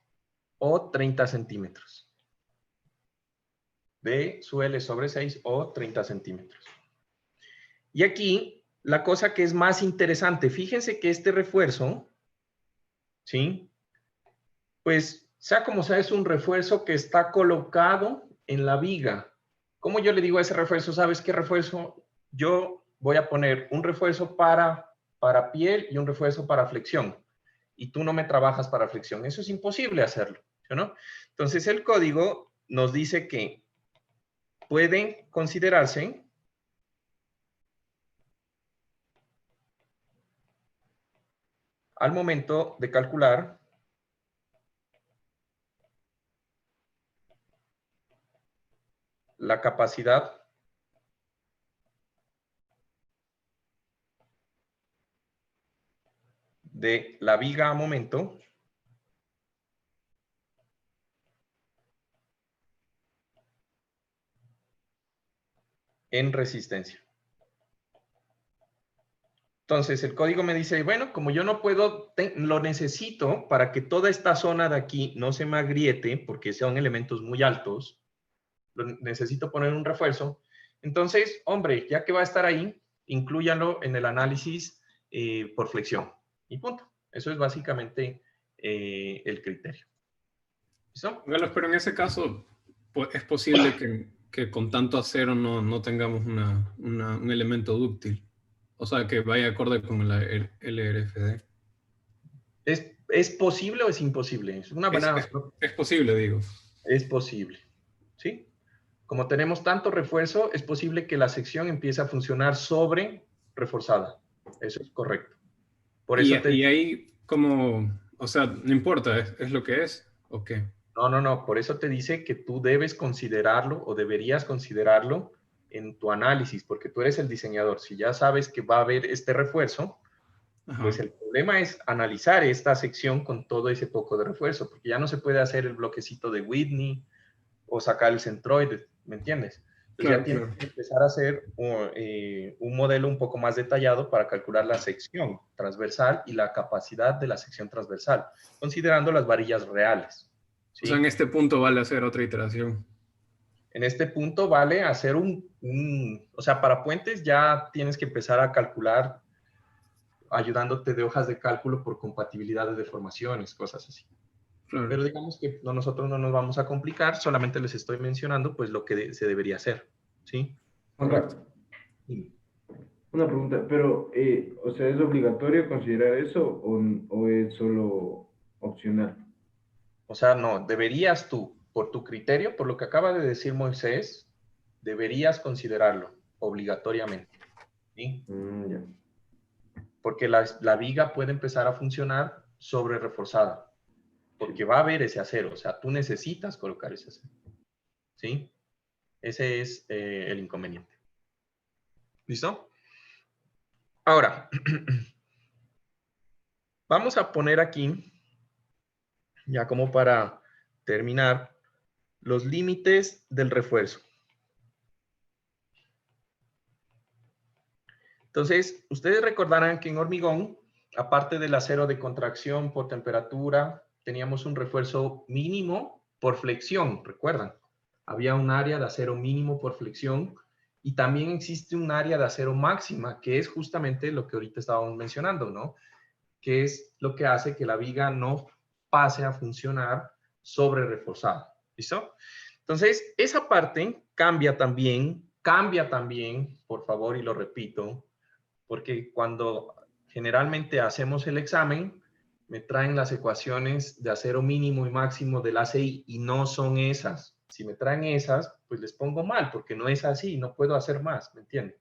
o 30 centímetros. D sub L sobre 6 o 30 centímetros. Y aquí, la cosa que es más interesante, fíjense que este refuerzo, ¿sí? Pues, sea como sea, es un refuerzo que está colocado en la viga. ¿Cómo yo le digo a ese refuerzo? ¿Sabes qué refuerzo? Yo voy a poner un refuerzo para piel y un refuerzo para flexión. Y tú no me trabajas para flexión. Eso es imposible hacerlo, ¿no? Entonces, el código nos dice que pueden considerarse al momento de calcular la capacidad de la viga a momento en resistencia. Entonces, el código me dice, bueno, como yo no puedo, lo necesito para que toda esta zona de aquí no se me agriete, porque son elementos muy altos, necesito poner un refuerzo. Entonces, hombre, ya que va a estar ahí, inclúyalo en el análisis por flexión. Y punto. Eso es básicamente el criterio. ¿Listo? Carlos, pero en ese caso, pues, es posible que con tanto acero no tengamos un elemento dúctil. O sea, que vaya acorde con la LRFD. ¿Es posible o es imposible? Es una buena... Es posible, digo. Es posible, ¿sí? Como tenemos tanto refuerzo, es posible que la sección empiece a funcionar sobre reforzada. Eso es correcto. Por eso y ahí, como, o sea, no importa, ¿es lo que es o qué? No. Por eso te dice que tú debes considerarlo o deberías considerarlo en tu análisis, porque tú eres el diseñador. Si ya sabes que va a haber este refuerzo, pues el problema es analizar esta sección con todo ese poco de refuerzo, porque ya no se puede hacer el bloquecito de Whitney o sacar el centroide, ¿me entiendes? Entonces ya tienes que empezar a hacer un modelo un poco más detallado para calcular la sección transversal y la capacidad de la sección transversal, considerando las varillas reales. ¿Sí? O sea, en este punto vale hacer otra iteración. En este punto vale hacer o sea, para puentes ya tienes que empezar a calcular ayudándote de hojas de cálculo por compatibilidad de deformaciones, cosas así. Claro. Pero digamos que nosotros no nos vamos a complicar, solamente les estoy mencionando pues lo que se debería hacer, ¿sí? Correcto. Una pregunta, pero, o sea, ¿es obligatorio considerar eso o es solo opcional? O sea, no, deberías tú, por tu criterio, por lo que acaba de decir Moisés, deberías considerarlo obligatoriamente, ¿sí? Ya. Porque la viga puede empezar a funcionar sobre reforzada, porque va a haber ese acero, o sea, tú necesitas colocar ese acero, ¿sí? Ese es el inconveniente. ¿Listo? Ahora, vamos a poner aquí, ya como para terminar, los límites del refuerzo. Entonces, ustedes recordarán que en hormigón, aparte del acero de contracción por temperatura, teníamos un refuerzo mínimo por flexión, ¿recuerdan? Había un área de acero mínimo por flexión y también existe un área de acero máxima, que es justamente lo que ahorita estábamos mencionando, ¿no? Que es lo que hace que la viga no pase a funcionar sobre reforzada. ¿Listo? Entonces, esa parte cambia también, por favor, y lo repito, porque cuando generalmente hacemos el examen, me traen las ecuaciones de acero mínimo y máximo del ACI y no son esas. Si me traen esas, pues les pongo mal, porque no es así, no puedo hacer más, ¿me entienden?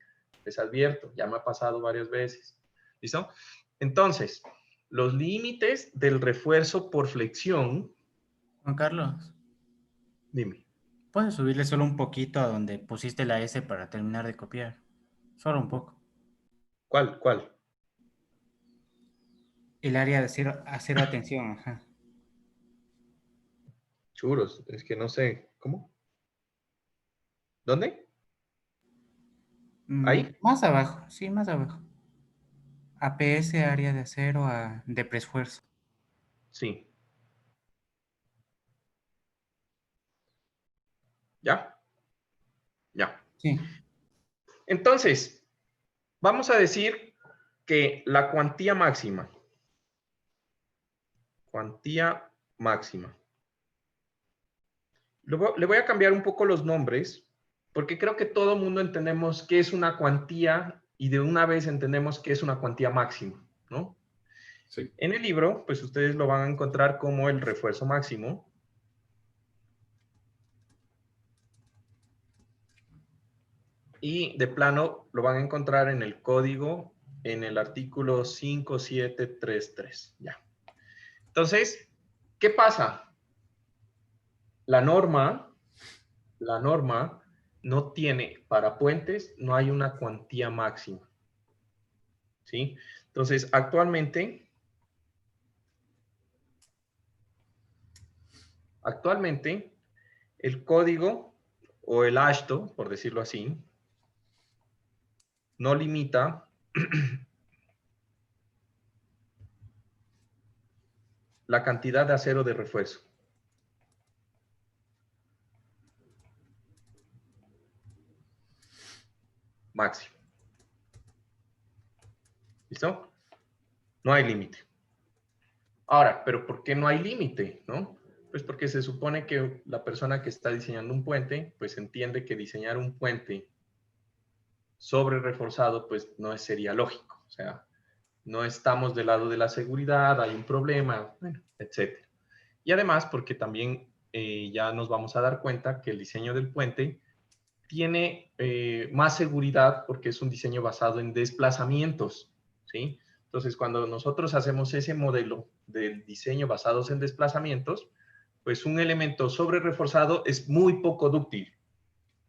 Les advierto, ya me ha pasado varias veces. ¿Listo? Entonces, los límites del refuerzo por flexión. Juan Carlos, Dime. ¿puedes subirle solo un poquito a donde pusiste la S para terminar de copiar? Solo un poco. ¿Cuál? El área de cero atención, ajá. Churos, es que no sé. ¿Cómo? ¿Dónde? ¿Ahí? Más abajo, sí, más abajo. APS, área de acero, de preesfuerzo. Sí. ¿Ya? Ya. Sí. Entonces, vamos a decir que la cuantía máxima. Cuantía máxima. Le voy a cambiar un poco los nombres, porque creo que todo el mundo entendemos qué es una cuantía y de una vez entendemos qué es una cuantía máxima, ¿no? Sí. En el libro, pues ustedes lo van a encontrar como el refuerzo máximo. Y de plano lo van a encontrar en el código, en el artículo 5733. Ya. Entonces, ¿qué pasa? La norma no tiene, para puentes, no hay una cuantía máxima. ¿Sí? Entonces, actualmente, el código o el AASHTO, por decirlo así, no limita la cantidad de acero de refuerzo. Máximo. ¿Listo? No hay límite. Ahora, ¿pero por qué no hay límite? ¿No? Pues porque se supone que la persona que está diseñando un puente, pues entiende que diseñar un puente sobre reforzado, pues no sería lógico. O sea, no estamos del lado de la seguridad, hay un problema, bueno, etc. Y además, porque también ya nos vamos a dar cuenta que el diseño del puente tiene más seguridad porque es un diseño basado en desplazamientos, ¿sí? Entonces, cuando nosotros hacemos ese modelo del diseño basados en desplazamientos, pues un elemento sobre reforzado es muy poco dúctil,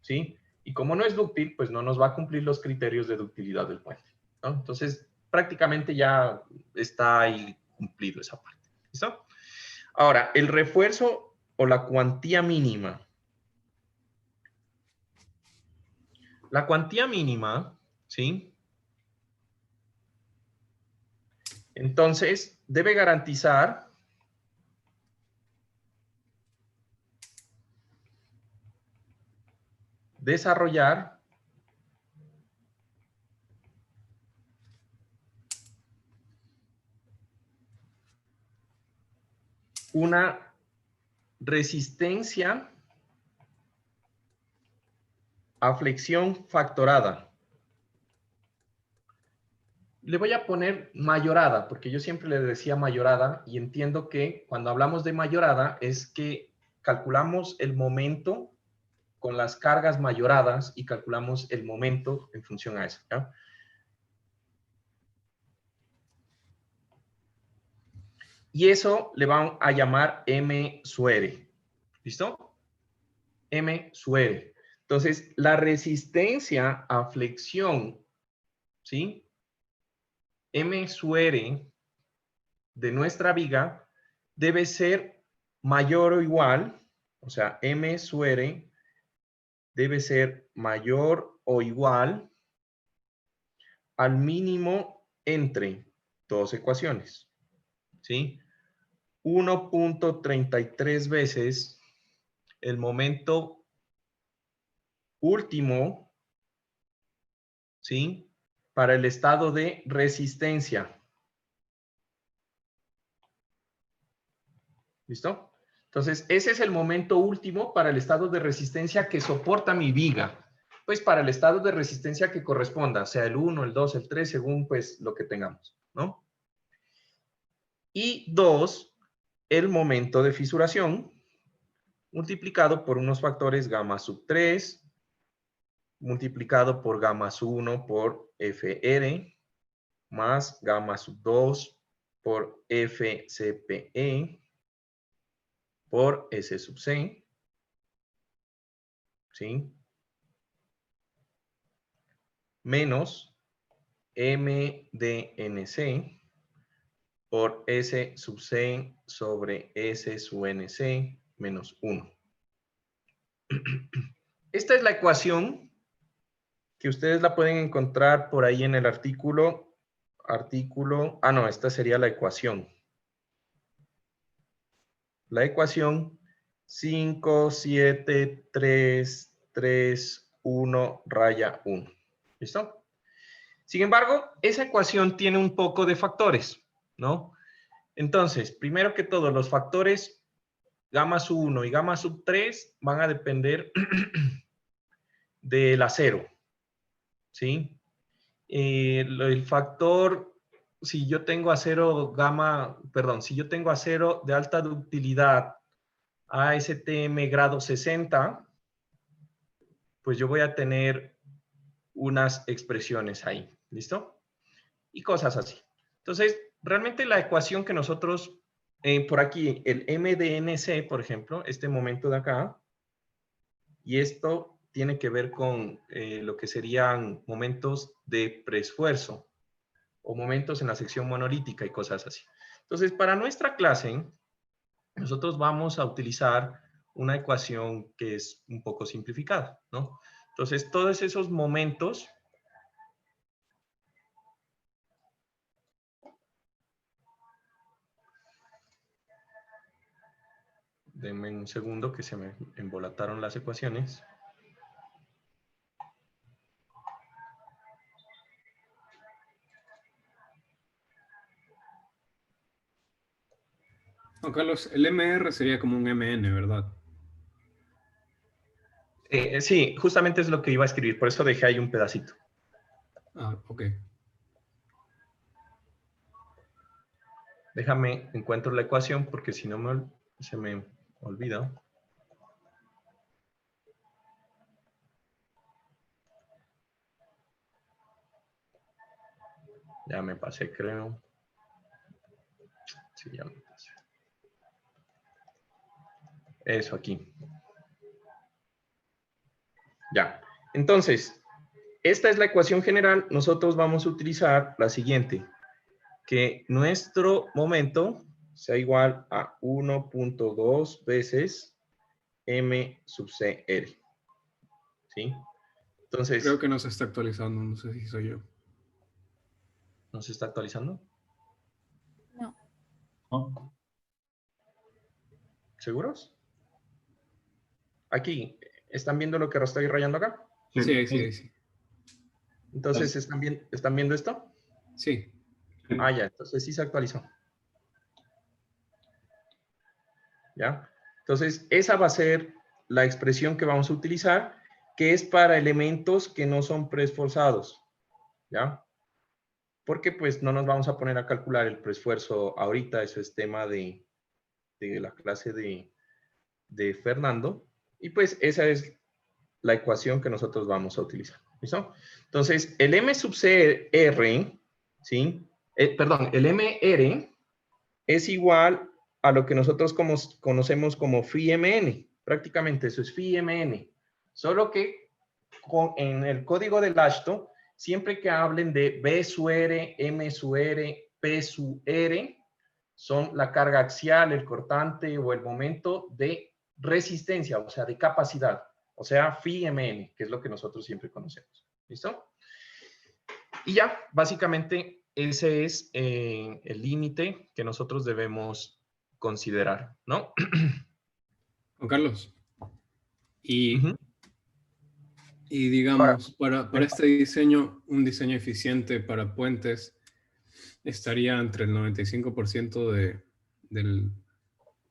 ¿sí? Y como no es dúctil, pues no nos va a cumplir los criterios de ductilidad del puente, ¿no? Entonces, prácticamente ya está ahí cumplido esa parte, ¿listo? Ahora, el refuerzo o la cuantía mínima. La cuantía mínima, ¿sí? Entonces, debe garantizar desarrollar una resistencia a flexión factorada. Le voy a poner mayorada, porque yo siempre le decía mayorada y entiendo que cuando hablamos de mayorada es que calculamos el momento con las cargas mayoradas y calculamos el momento en función a eso, ¿ya? Y eso le van a llamar M suere. ¿Listo? M suere. Entonces, la resistencia a flexión, ¿sí? M suere de nuestra viga debe ser mayor o igual, o sea, M suere debe ser mayor o igual al mínimo entre dos ecuaciones, ¿sí? 1.33 veces el momento último, ¿sí? Para el estado de resistencia. ¿Listo? Entonces, ese es el momento último para el estado de resistencia que soporta mi viga. pues para el estado de resistencia que corresponda, sea el 1, el 2, el 3, según pues lo que tengamos, ¿no? Y 2, el momento de fisuración, multiplicado por unos factores gamma sub 3, multiplicado por gamma sub 1 por FR, más gamma sub 2 por FCPE, por S sub C, ¿sí? Menos MDNC por S sub C sobre S sub NC menos 1. Esta es la ecuación que ustedes la pueden encontrar por ahí en el artículo. No, esta sería la ecuación. La ecuación 5, 7, 3, 3, 1, raya 1. ¿Listo? Sin embargo, esa ecuación tiene un poco de factores, ¿no? Entonces, primero que todo, los factores gamma sub 1 y gamma sub 3 van a depender del acero, ¿sí? El factor, si yo tengo acero de alta ductilidad ASTM grado 60, pues yo voy a tener unas expresiones ahí, ¿listo? Y cosas así. Entonces, realmente la ecuación que nosotros, por aquí, el MDNC, por ejemplo, este momento de acá, y esto tiene que ver con lo que serían momentos de preesfuerzo o momentos en la sección monolítica y cosas así. Entonces, para nuestra clase, nosotros vamos a utilizar una ecuación que es un poco simplificada, ¿no? Entonces, todos esos momentos... Denme un segundo que se me embolataron las ecuaciones. Juan Carlos, el MR sería como un MN, ¿verdad? Sí, justamente es lo que iba a escribir, por eso dejé ahí un pedacito. Ah, ok. Déjame, encuentro la ecuación porque si no se me olvida. Ya me pasé, creo. Sí, ya me pasé. Eso aquí. Ya. Entonces, esta es la ecuación general. Nosotros vamos a utilizar la siguiente. Que nuestro momento sea igual a 1.2 veces M sub CR. ¿Sí? Entonces... Creo que no se está actualizando, no sé si soy yo. ¿No se está actualizando? No. ¿No? ¿Seguros? Aquí, ¿están viendo lo que estoy rayando acá? Sí, sí. Entonces, ¿están viendo esto? Sí. Ah, ya, entonces sí se actualizó. ¿Ya? Entonces, esa va a ser la expresión que vamos a utilizar, que es para elementos que no son preesforzados. ¿Ya? Porque pues no nos vamos a poner a calcular el preesfuerzo ahorita, eso es tema de la clase de Fernando. Y pues esa es la ecuación que nosotros vamos a utilizar. ¿Listo? Entonces, el M sub CR, ¿sí? Perdón, el MR es igual a lo que nosotros conocemos como phi mn. Prácticamente eso es phi mn. Solo que en el código del AASHTO, siempre que hablen de B sub R, M sub R, P sub R, son la carga axial, el cortante o el momento de resistencia, o sea, de capacidad. O sea, phi mn, que es lo que nosotros siempre conocemos. ¿Listo? Y ya, básicamente, ese es el límite que nosotros debemos considerar, ¿no? Juan Carlos, y Ujú. digamos, para este diseño, un diseño eficiente para puentes estaría entre el 95% de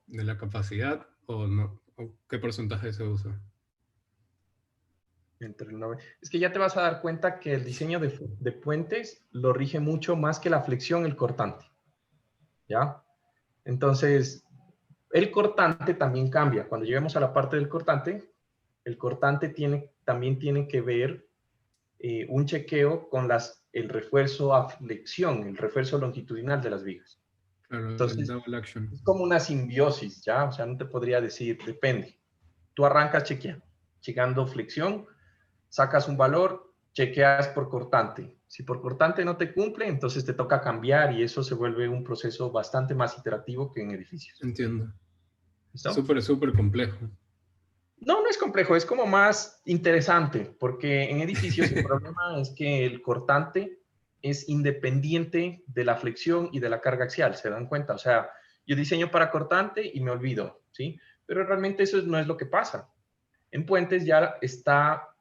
la capacidad, o no, ¿o qué porcentaje se usa? Es que ya te vas a dar cuenta que el diseño de puentes lo rige mucho más que la flexión, el cortante. ¿Ya? Entonces, el cortante también cambia. Cuando lleguemos a la parte del cortante, el cortante también tiene que ver un chequeo con el refuerzo a flexión, el refuerzo longitudinal de las vigas. Claro, Entonces, el double action. es como una simbiosis, ¿ya? O sea, no te podría decir, depende. Tú arrancas chequeando flexión, sacas un valor, chequeas por cortante. Si por cortante no te cumple, entonces te toca cambiar y eso se vuelve un proceso bastante más iterativo que en edificios. Entiendo. ¿Listo? Súper complejo. No, no es complejo, es como más interesante, porque en edificios el problema es que el cortante es independiente de la flexión y de la carga axial, ¿se dan cuenta? O sea, yo diseño para cortante y me olvido, ¿sí? Pero realmente eso no es lo que pasa. En puentes ya está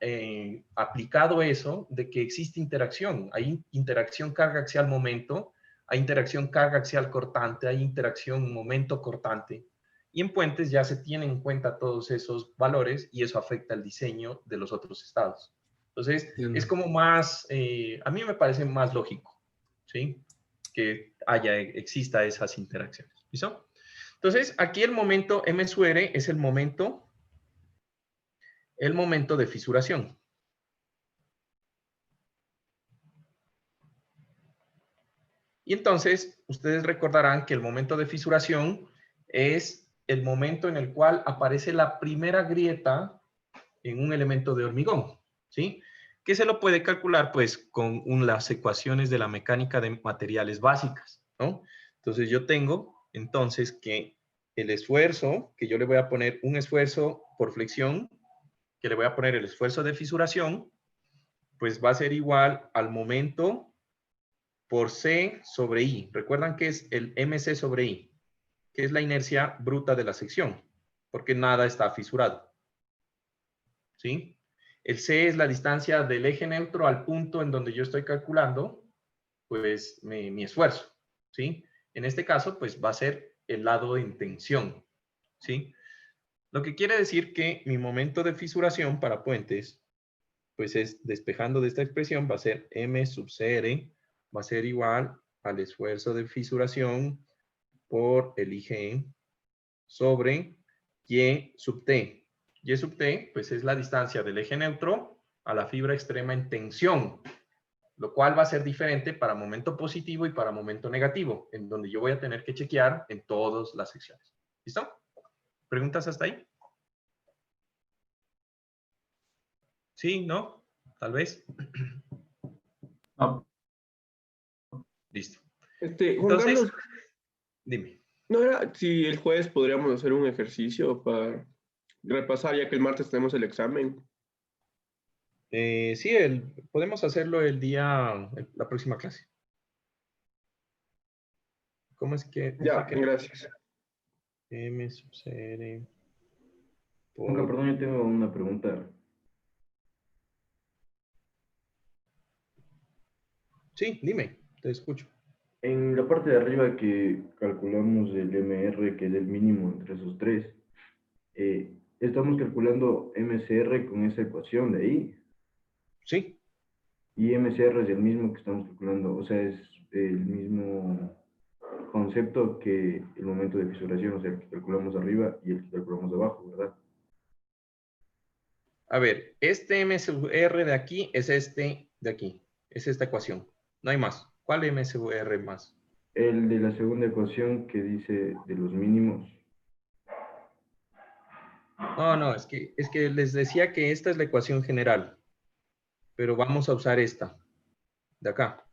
aplicado eso de que existe interacción. Hay interacción carga axial momento, hay interacción carga axial cortante, hay interacción momento cortante. Y en puentes ya se tienen en cuenta todos esos valores y eso afecta el diseño de los otros estados. Entonces, es como más, a mí me parece más lógico, ¿sí? Que exista esas interacciones. ¿Listo? Entonces, aquí el momento M sub R es el momento de fisuración. Y entonces, ustedes recordarán que el momento de fisuración es el momento en el cual aparece la primera grieta en un elemento de hormigón, ¿sí? Que se lo puede calcular, pues, con las ecuaciones de la mecánica de materiales básicas, ¿no? Entonces, yo tengo, entonces, que el esfuerzo, que yo le voy a poner un esfuerzo por flexión, que le voy a poner el esfuerzo de fisuración, pues va a ser igual al momento por C sobre I. Recuerdan que es el MC sobre I, que es la inercia bruta de la sección, porque nada está fisurado. ¿Sí? El C es la distancia del eje neutro al punto en donde yo estoy calculando, pues, mi esfuerzo. ¿Sí? En este caso, pues, va a ser el lado en tensión. ¿Sí? Lo que quiere decir que mi momento de fisuración para puentes, pues es despejando de esta expresión, va a ser M sub CR, va a ser igual al esfuerzo de fisuración por el IG sobre Y sub T. Y sub T, pues es la distancia del eje neutro a la fibra extrema en tensión, lo cual va a ser diferente para momento positivo y para momento negativo, en donde yo voy a tener que chequear en todas las secciones. ¿Listo? ¿Preguntas hasta ahí? ¿Sí? ¿No? Tal vez. Listo. Juan Entonces, Carlos, dime. ¿no era si el jueves podríamos hacer un ejercicio para repasar, ya que el martes tenemos el examen? Sí, podemos hacerlo la próxima clase. ¿Cómo es que? Ya, gracias. M sub CR Juanca, perdón, yo tengo una pregunta. Sí, dime, te escucho. En la parte de arriba que calculamos el MR, que es el mínimo entre esos tres, estamos calculando MCR con esa ecuación de ahí. Sí. Y MCR es el mismo que estamos calculando, o sea, es el mismo concepto que el momento de fisuración, o sea, el que calculamos arriba y el que calculamos abajo, ¿verdad? A ver, este M sub R de aquí es este de aquí. Es esta ecuación. No hay más. ¿Cuál M sub R más? El de la segunda ecuación que dice de los mínimos. No, es que les decía que esta es la ecuación general. Pero vamos a usar esta. De acá.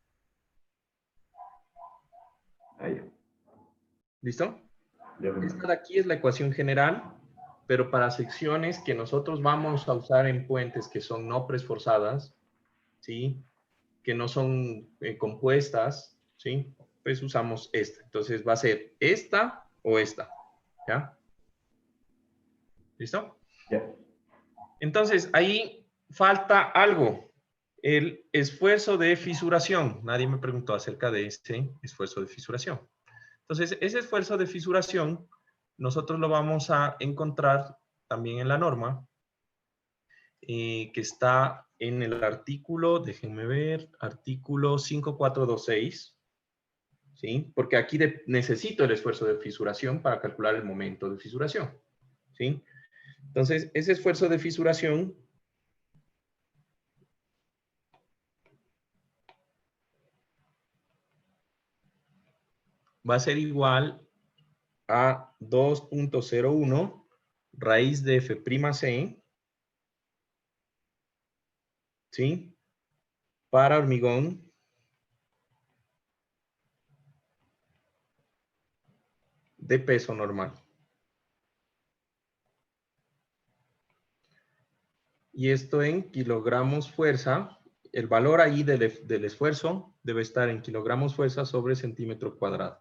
Ahí. ¿Listo? Esta de aquí es la ecuación general, pero para secciones que nosotros vamos a usar en puentes que son no preesforzadas, ¿sí? Que no son compuestas, ¿sí? Pues usamos esta. Entonces va a ser esta o esta, ¿ya? ¿Listo? Ya. Entonces, ahí falta algo. El esfuerzo de fisuración. Nadie me preguntó acerca de ese esfuerzo de fisuración. Entonces, ese esfuerzo de fisuración, nosotros lo vamos a encontrar también en la norma, que está en el artículo, déjenme ver, artículo 5426, ¿sí? Porque aquí necesito el esfuerzo de fisuración para calcular el momento de fisuración, ¿sí? Entonces, ese esfuerzo de fisuración va a ser igual a 2.01 raíz de F'C, ¿sí? Para hormigón de peso normal. Y esto en kilogramos fuerza. El valor ahí del esfuerzo debe estar en kilogramos fuerza sobre centímetro cuadrado.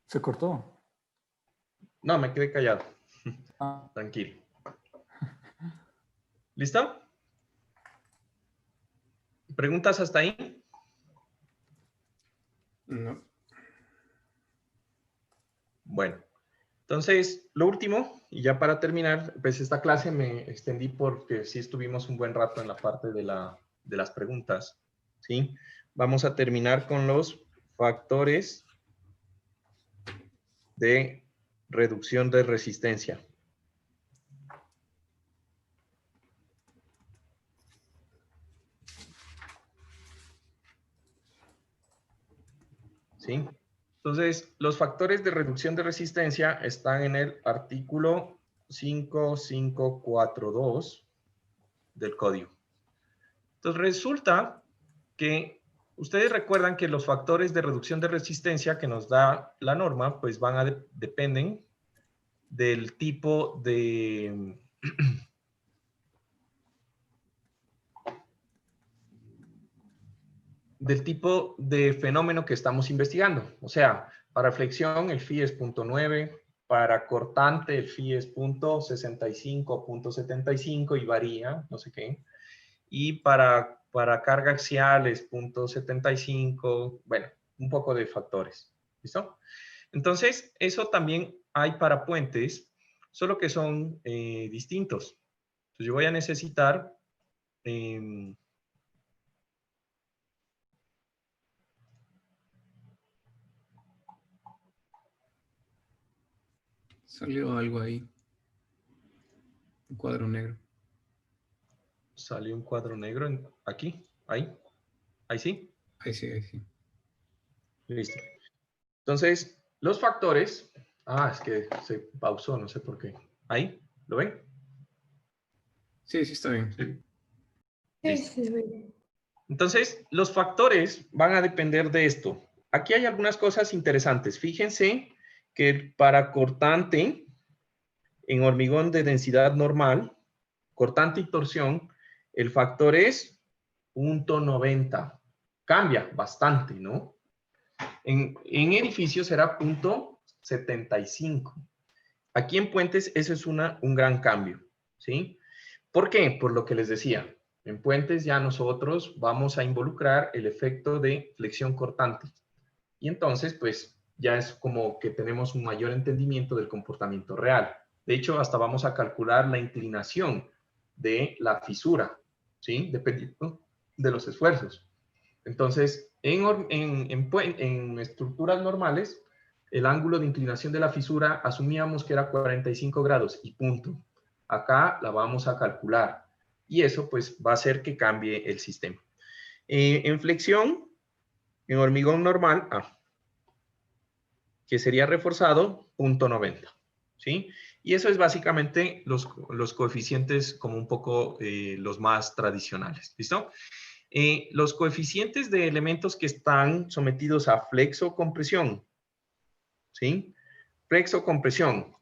¿Se cortó? No, me quedé callado. Ah. Tranquilo. ¿Listo? ¿Preguntas hasta ahí? No. Bueno, entonces, lo último, y ya para terminar, pues esta clase me extendí porque sí estuvimos un buen rato en la parte de las preguntas, ¿sí? Vamos a terminar con los factores de reducción de resistencia. ¿Sí? Entonces, los factores de reducción de resistencia están en el artículo 5542 del código. Entonces, resulta que ustedes recuerdan que los factores de reducción de resistencia que nos da la norma, pues dependen del tipo de... del tipo de fenómeno que estamos investigando. O sea, para flexión el phi es 0.9, para cortante el phi es 0.65, 0.75 y varía, no sé qué. Y para carga axial es 0.75, bueno, un poco de factores. ¿Listo? Entonces, eso también hay para puentes, solo que son distintos. Entonces, yo voy a necesitar... Salió algo ahí. Un cuadro negro. Salió un cuadro negro aquí, ahí. ¿Ahí sí? Ahí sí, ahí sí. Listo. Entonces, los factores... Ah, es que se pausó, no sé por qué. ¿Ahí? ¿Lo ven? Sí, sí está bien. Sí. Sí, sí. Entonces, los factores van a depender de esto. Aquí hay algunas cosas interesantes. Fíjense que para cortante, en hormigón de densidad normal, cortante y torsión, el factor es 0.90. Cambia bastante, ¿no? En edificios será 0.75. Aquí en puentes eso es un gran cambio, ¿sí? ¿Por qué? Por lo que les decía. En puentes ya nosotros vamos a involucrar el efecto de flexión cortante. Y entonces, pues, ya es como que tenemos un mayor entendimiento del comportamiento real. De hecho, hasta vamos a calcular la inclinación de la fisura, ¿sí? Dependiendo de los esfuerzos. Entonces, en estructuras normales, el ángulo de inclinación de la fisura asumíamos que era 45 grados y punto. Acá la vamos a calcular y eso pues va a hacer que cambie el sistema. En flexión, en hormigón normal, que sería reforzado, 0.90, ¿sí? Y eso es básicamente los coeficientes como un poco los más tradicionales, ¿listo? Los coeficientes de elementos que están sometidos a flexo compresión, ¿sí? flexocompresión,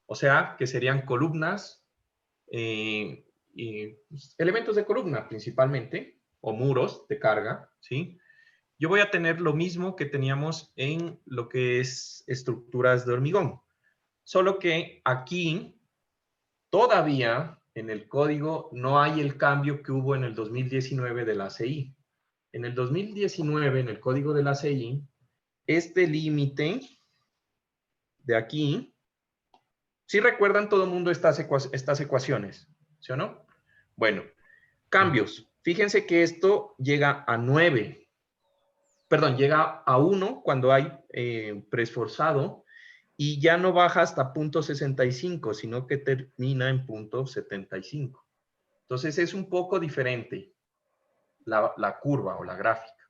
o sea, que serían columnas, elementos de columna principalmente, o muros de carga, ¿sí? Yo voy a tener lo mismo que teníamos en lo que es estructuras de hormigón, solo que aquí todavía en el código no hay el cambio que hubo en el 2019 de la ACI. En el 2019, en el código de la ACI, este límite de aquí, ¿sí recuerdan todo el mundo estas ecuaciones? ¿Sí o no? Bueno, cambios. Fíjense que esto llega a 9. Perdón, llega a 1 cuando hay preesforzado y ya no baja hasta 0.65, sino que termina en 0.75. Entonces es un poco diferente la curva o la gráfica.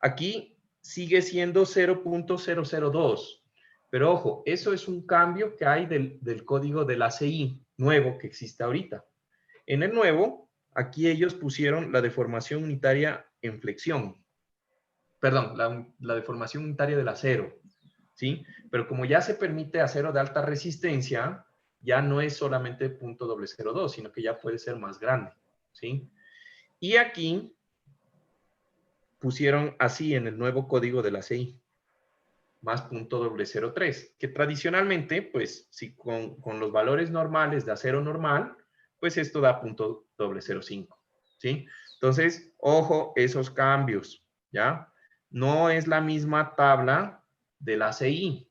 Aquí sigue siendo 0.002, pero ojo, eso es un cambio que hay del código del ACI nuevo que existe ahorita. En el nuevo, aquí ellos pusieron la deformación unitaria en flexión. Perdón, la deformación unitaria del acero, ¿sí? Pero como ya se permite acero de alta resistencia, ya no es solamente 0.002, sino que ya puede ser más grande, ¿sí? Y aquí pusieron así en el nuevo código de la ACI, más 0.003, que tradicionalmente, pues, si con los valores normales de acero normal, pues esto da 0.005, ¿sí? Entonces, ojo esos cambios, ¿ya? No es la misma tabla de la ACI.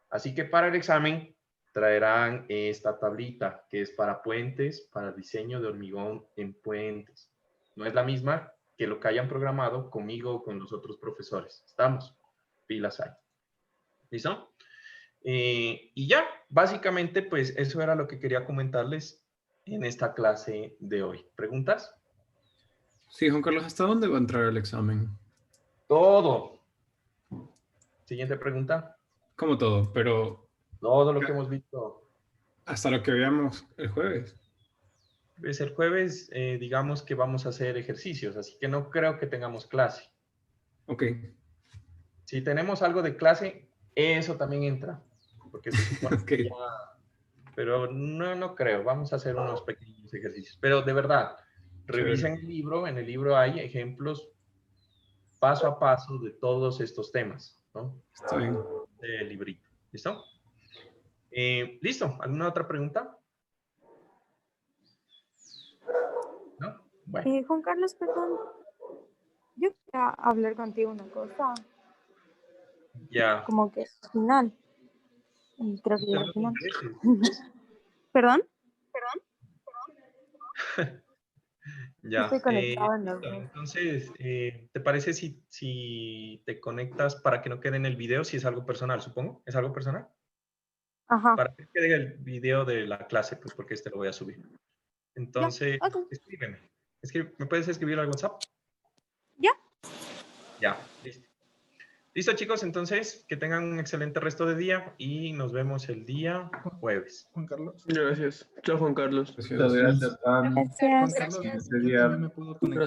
Así que para el examen traerán esta tablita, que es para puentes, para diseño de hormigón en puentes. No es la misma que lo que hayan programado conmigo o con los otros profesores. ¿Estamos? Pilas ahí. ¿Listo? Y ya, básicamente, pues eso era lo que quería comentarles en esta clase de hoy. ¿Preguntas? Sí, Juan Carlos, ¿hasta dónde va a entrar el examen? Todo. Siguiente pregunta. Como todo, pero... Todo lo que hemos visto. Hasta lo que veamos el jueves. Pues el jueves, digamos que vamos a hacer ejercicios, así que no creo que tengamos clase. Ok. Si tenemos algo de clase, eso también entra. Porque se supone que ya... Pero no creo. Vamos a hacer unos pequeños ejercicios. Pero de verdad, revisen el libro. En el libro hay ejemplos paso a paso de todos estos temas, ¿no? Está bien. Del librito. ¿Listo? ¿Listo? ¿Alguna otra pregunta? ¿No? Bueno. Juan Carlos, perdón. Yo quería hablar contigo una cosa. Ya. Como que al final. Y creo que llega al final. ¿Perdón? Ya. Estoy conectada en los dos. Entonces, ¿te parece si te conectas para que no quede en el video? Si es algo personal, supongo. ¿Es algo personal? Ajá. Para que quede el video de la clase, pues porque este lo voy a subir. Entonces, ya, okay. Escríbeme. ¿Me puedes escribir al WhatsApp? Ya. Ya, listo. Listo, chicos, entonces, que tengan un excelente resto de día y nos vemos el día jueves. Juan Carlos. Gracias. Chao, Juan Carlos. Gracias. Juan Carlos, yo también me puedo conectar.